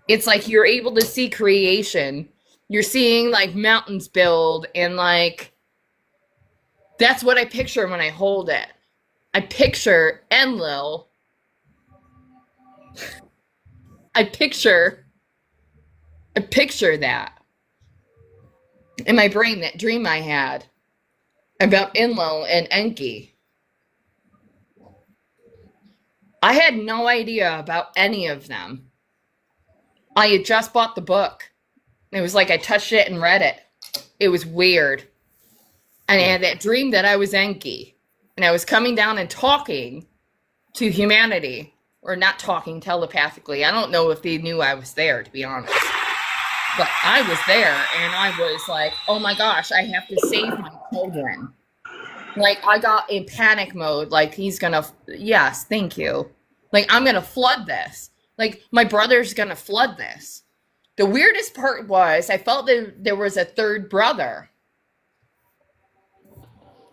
It's like you're able to see creation. You're seeing like mountains build and like that's what I picture when I hold it. I picture Enlil. I picture that in my brain, that dream I had about Enlil and Enki. I had no idea about any of them. I had just bought the book. It was like I touched it and read it. It was weird. And I had that dream that I was Enki. And I was coming down and talking to humanity. Or not talking telepathically. I don't know if they knew I was there, to be honest. But I was there, and I was like, oh my gosh, I have to save my children. Like, I got in panic mode. Like, he's gonna, yes, thank you. Like, I'm gonna flood this. Like, my brother's gonna flood this. The weirdest part was I felt that there was a third brother.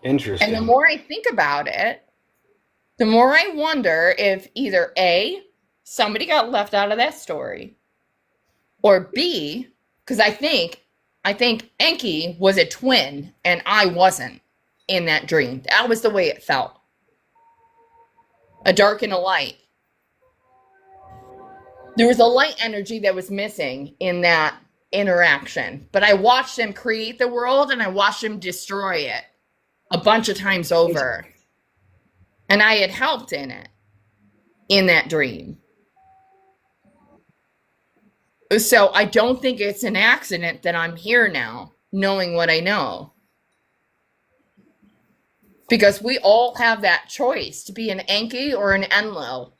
Interesting. And the more I think about it, the more I wonder if either A, somebody got left out of that story, or B, because I think Enki was a twin and I wasn't in that dream. That was the way it felt. A dark and a light. There was a light energy that was missing in that interaction. But I watched him create the world and I watched him destroy it a bunch of times over. And I had helped in it, in that dream. So I don't think it's an accident that I'm here now, knowing what I know. Because we all have that choice to be an Enki or an Enlil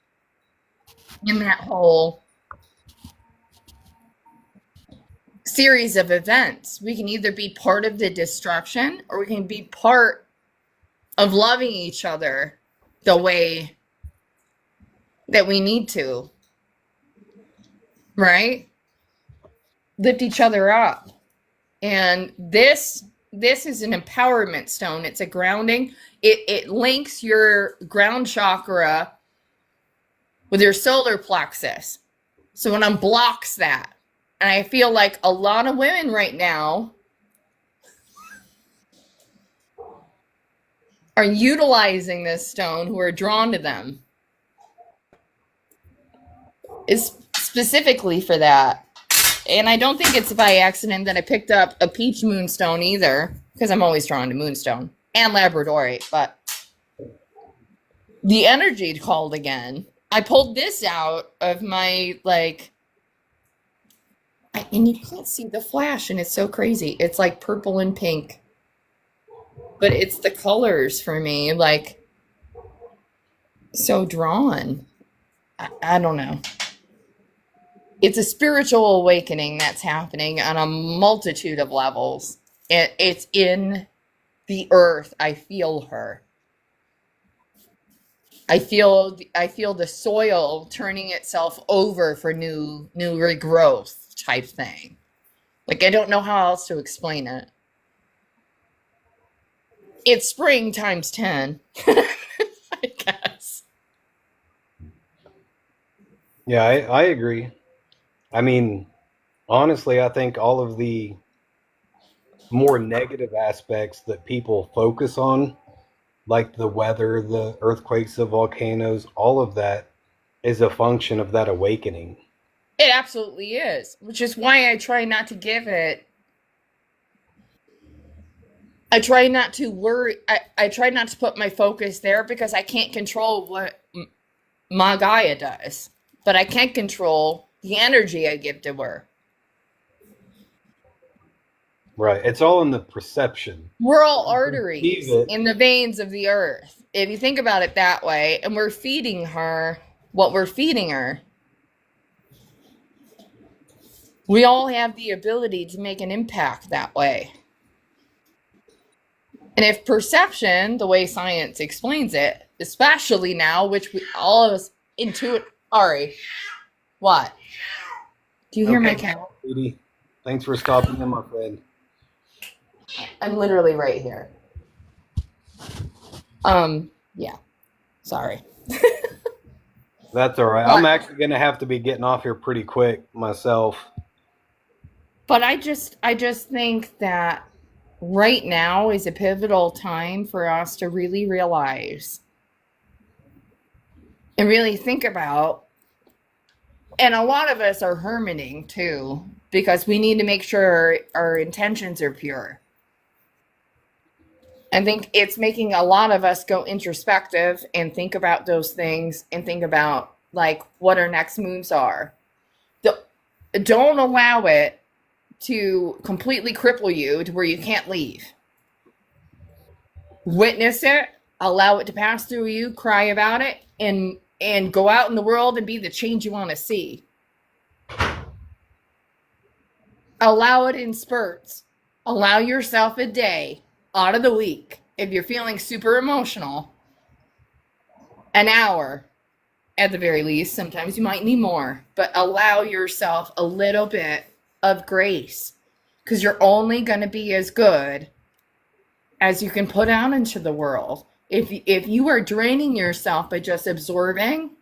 in that whole series of events. We can either be part of the destruction or we can be part of loving each other the way that we need to, right? Lift each other up. And this is an empowerment stone. It's a grounding. It links your ground chakra with your solar plexus. So it unblocks that. And I feel like a lot of women right now are utilizing this stone who are drawn to them. Is specifically for that. And I don't think it's by accident that I picked up a peach moonstone either, because I'm always drawn to moonstone and labradorite, but the energy called again. I pulled this out of my, like, and you can't see the flash, and it's so crazy. It's like purple and pink. But it's the colors for me, like, so drawn. I don't know. It's a spiritual awakening that's happening on a multitude of levels. It's in the earth. I feel her. I feel the soil turning itself over for new regrowth type thing. Like, I don't know how else to explain it. It's spring times 10, I guess. Yeah, I agree. I mean, honestly, I think all of the more negative aspects that people focus on, like the weather, the earthquakes, the volcanoes, all of that is a function of that awakening. It absolutely is, which is why I try not to give it. I try not to worry. I try not to put my focus there because I can't control what my Gaia does, but I can control the energy I give to her. Right. It's all in the perception. We're all You arteries perceive it. in the veins of the earth. If you think about it that way, and we're feeding her what we're feeding her, we all have the ability to make an impact that way. And if perception, the way science explains it, especially now, which we all of us intuit. Ari, what? Do you hear my cat? Sweetie, thanks for stopping in, my friend. I'm literally right here. Yeah. Sorry. That's all right. I'm actually gonna have to be getting off here pretty quick myself. But I just think that right now is a pivotal time for us to really realize and really think about, and a lot of us are hermiting too, because we need to make sure our intentions are pure. I think it's making a lot of us go introspective and think about those things and think about like what our next moves are. Don't allow it to completely cripple you to where you can't leave. Witness it, allow it to pass through you, cry about it, and go out in the world and be the change you want to see. Allow it in spurts. Allow yourself a day out of the week. If you're feeling super emotional, an hour at the very least. Sometimes you might need more, but allow yourself a little bit of grace, because you're only going to be as good as you can put out into the world. If you are draining yourself by just absorbing,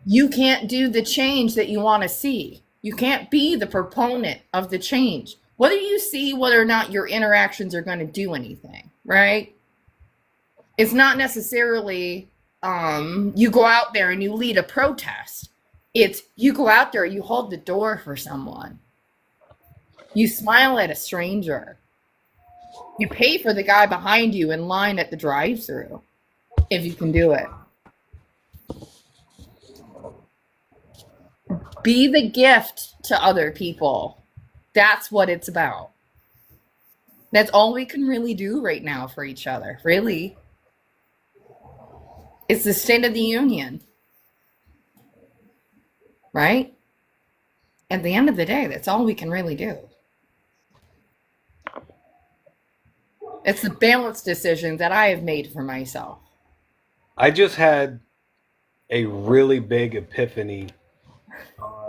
you can't do the change that you want to see. You can't be the proponent of the change. Whether you see whether or not your interactions are going to do anything, right? It's not necessarily you go out there and you lead a protest. It's you go out there, you hold the door for someone. You smile at a stranger. You pay for the guy behind you in line at the drive-thru, if you can do it. Be the gift to other people. That's what it's about. That's all we can really do right now for each other, really. It's the State of the Union. Right? At the end of the day, that's all we can really do. It's the balanced decision that I have made for myself. I just had a really big epiphany.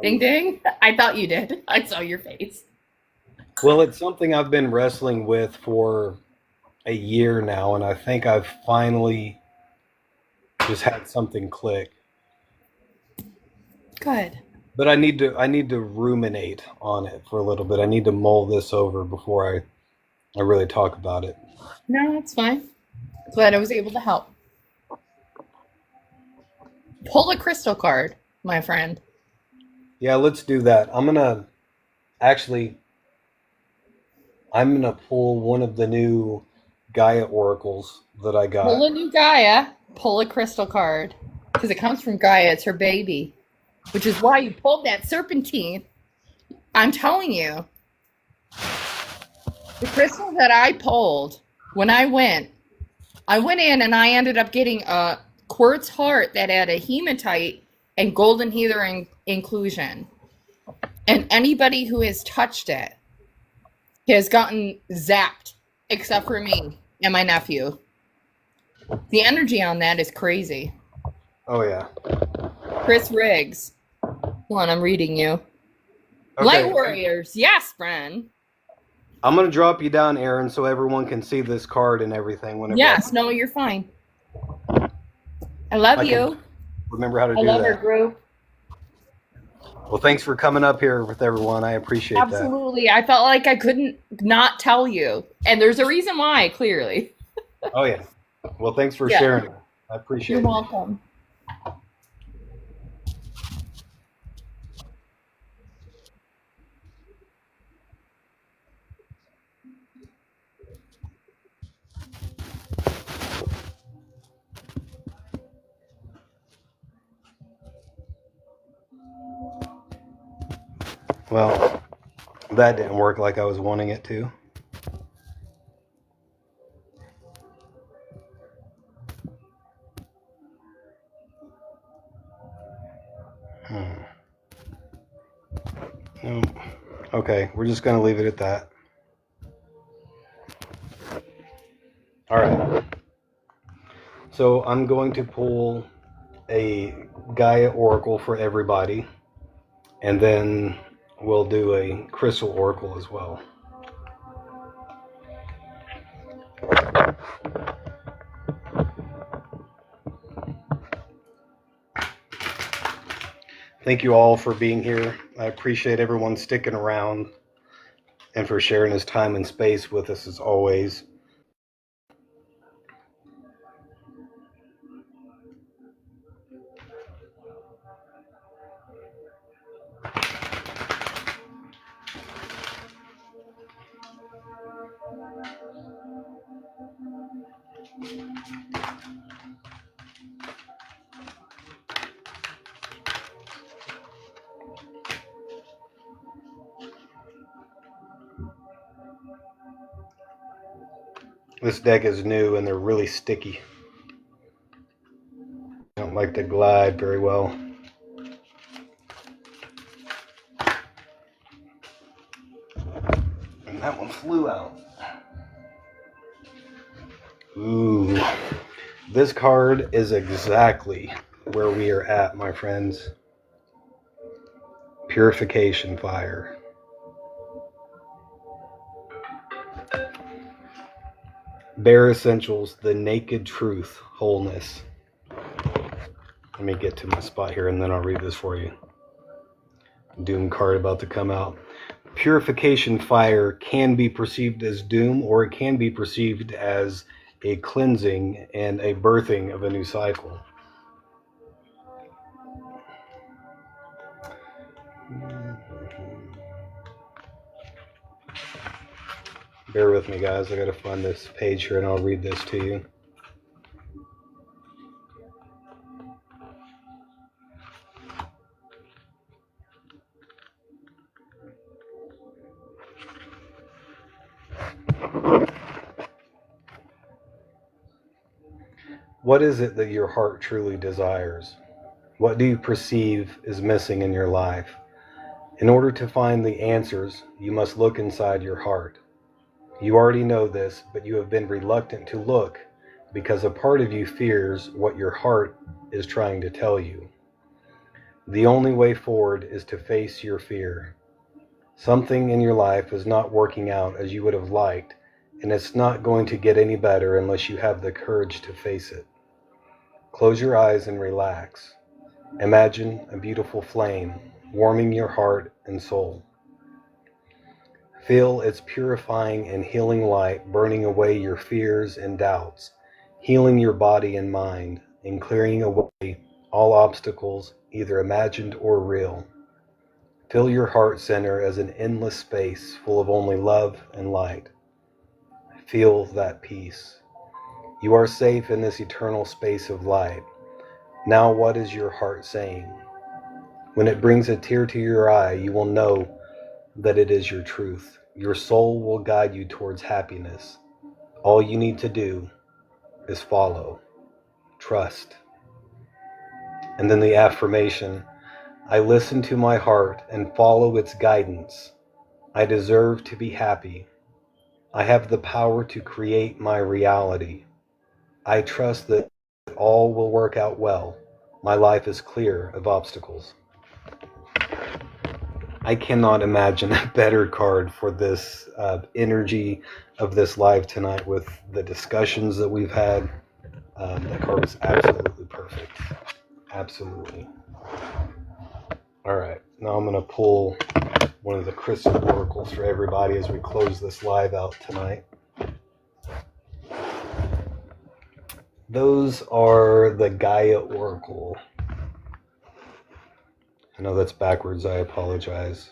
Ding ding. I thought you did. I saw your face. Well, it's something I've been wrestling with for a year now, and I think I've finally just had something click. Good. But I need to ruminate on it for a little bit. I need to mull this over before I really talk about it. No, that's fine. Glad I was able to help. Pull a crystal card, my friend. Yeah, let's do that. I'm gonna pull one of the new Gaia oracles that I got. Pull a new Gaia. Pull a crystal card. Because it comes from Gaia. It's her baby. Which is why you pulled that serpentine. I'm telling you. The crystal that I pulled when I went in and I ended up getting a quartz heart that had a hematite and golden heather inclusion. And anybody who has touched it has gotten zapped, except for me and my nephew. The energy on that is crazy. Oh, yeah. Chris Riggs. Hold on, I'm reading you. Okay. Light Warriors. Yes, Bren. I'm going to drop you down, Aaron, so everyone can see this card and everything. Whenever Yes, no, you're fine. I love you. Remember how to I do love that. our group. Well, thanks for coming up here with everyone. I appreciate that. Absolutely. I felt like I couldn't not tell you. And there's a reason why, clearly. Oh, yeah. Well, thanks for Yeah. sharing. I appreciate You're it. welcome. Well, that didn't work like I was wanting it to. Okay, we're just going to leave it at that. All right. So I'm going to pull a Gaia Oracle for everybody, and then we'll do a Crystal Oracle as well. Thank you all for being here. I appreciate everyone sticking around and for sharing his time and space with us as always. This deck is new and they're really sticky. I don't like to glide very well. And that one flew out. Ooh. This card is exactly where we are at, my friends. Purification Fire. Bare Essentials, the naked truth, wholeness. Let me get to my spot here and then I'll read this for you. Doom card about to come out. Purification Fire can be perceived as doom, or it can be perceived as a cleansing and a birthing of a new cycle. Bear with me, guys. I gotta find this page here and I'll read this to you. What is it that your heart truly desires? What do you perceive is missing in your life? In order to find the answers, you must look inside your heart. You already know this, but you have been reluctant to look because a part of you fears what your heart is trying to tell you. The only way forward is to face your fear. Something in your life is not working out as you would have liked, and it's not going to get any better unless you have the courage to face it. Close your eyes and relax. Imagine a beautiful flame warming your heart and soul. Feel its purifying and healing light burning away your fears and doubts, healing your body and mind, and clearing away all obstacles, either imagined or real. Feel your heart center as an endless space full of only love and light. Feel that peace. You are safe in this eternal space of light. Now what is your heart saying? When it brings a tear to your eye, you will know that it is your truth. Your soul will guide you towards happiness. All you need to do is follow, trust. And then the affirmation, I listen to my heart and follow its guidance. I deserve to be happy. I have the power to create my reality. I trust that all will work out well. My life is clear of obstacles. I cannot imagine a better card for this energy of this live tonight with the discussions that we've had. The card was absolutely perfect. Absolutely. All right, now I'm going to pull one of the crystal oracles for everybody as we close this live out tonight. Those are the Gaia Oracle. I know that's backwards. I apologize.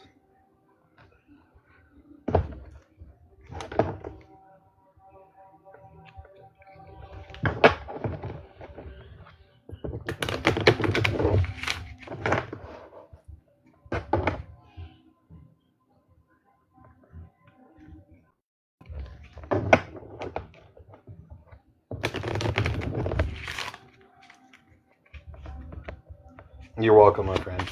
You're welcome, my friend.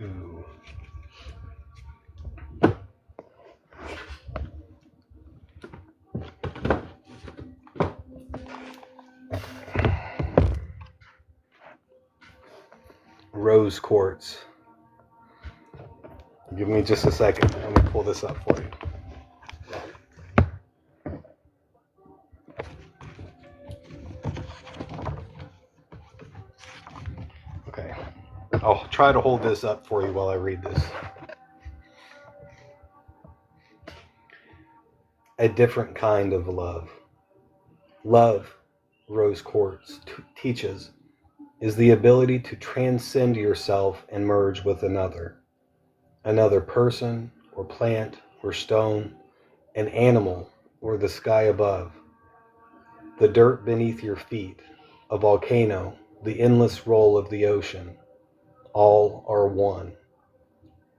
Ooh. Rose quartz. Give me just a second. Let me pull this up for you. Okay. I'll try to hold this up for you while I read this. A different kind of love. Love, rose quartz teaches, is the ability to transcend yourself and merge with another person or plant or stone, an animal or the sky above, the dirt beneath your feet, a volcano, the endless roll of the ocean. All are one.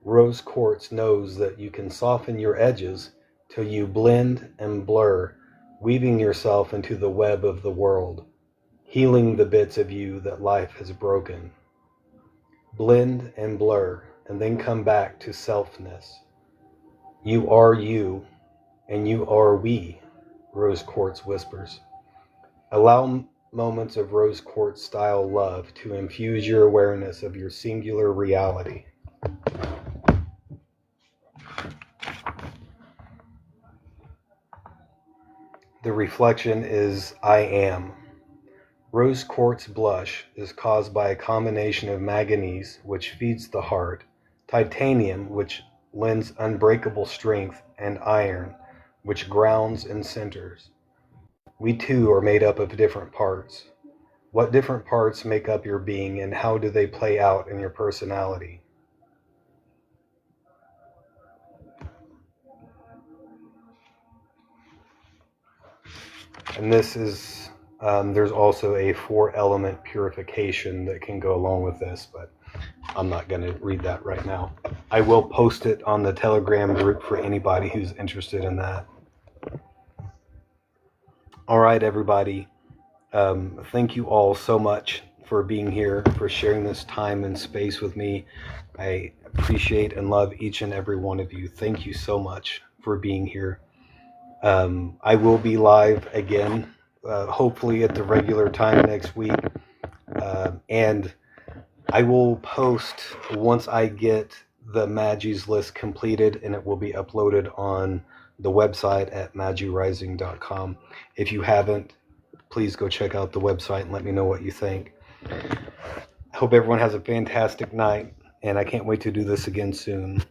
Rose quartz knows that you can soften your edges till you blend and blur, weaving yourself into the web of the world, healing the bits of you that life has broken. Blend and blur, and then come back to selfness. You are you, and you are we, rose quartz whispers. Allow moments of rose quartz style love to infuse your awareness of your singular reality. The reflection is I am. Rose quartz blush is caused by a combination of manganese, which feeds the heart, titanium, which lends unbreakable strength, and iron, which grounds and centers. We too are made up of different parts. What different parts make up your being, and how do they play out in your personality? And this is, there's also a 4-element purification that can go along with this, but I'm not going to read that right now. I will post it on the Telegram group for anybody who's interested in that. All right, everybody. Thank you all so much for being here, for sharing this time and space with me. I appreciate and love each and every one of you. Thank you so much for being here. I will be live again, hopefully at the regular time next week. And I will post once I get the Magi's list completed, and it will be uploaded on the website at magirising.com. If you haven't, please go check out the website and let me know what you think. I hope everyone has a fantastic night, and I can't wait to do this again soon.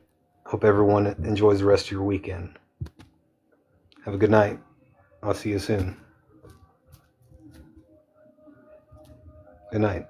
Hope everyone enjoys the rest of your weekend. Have a good night. I'll see you soon. Good night.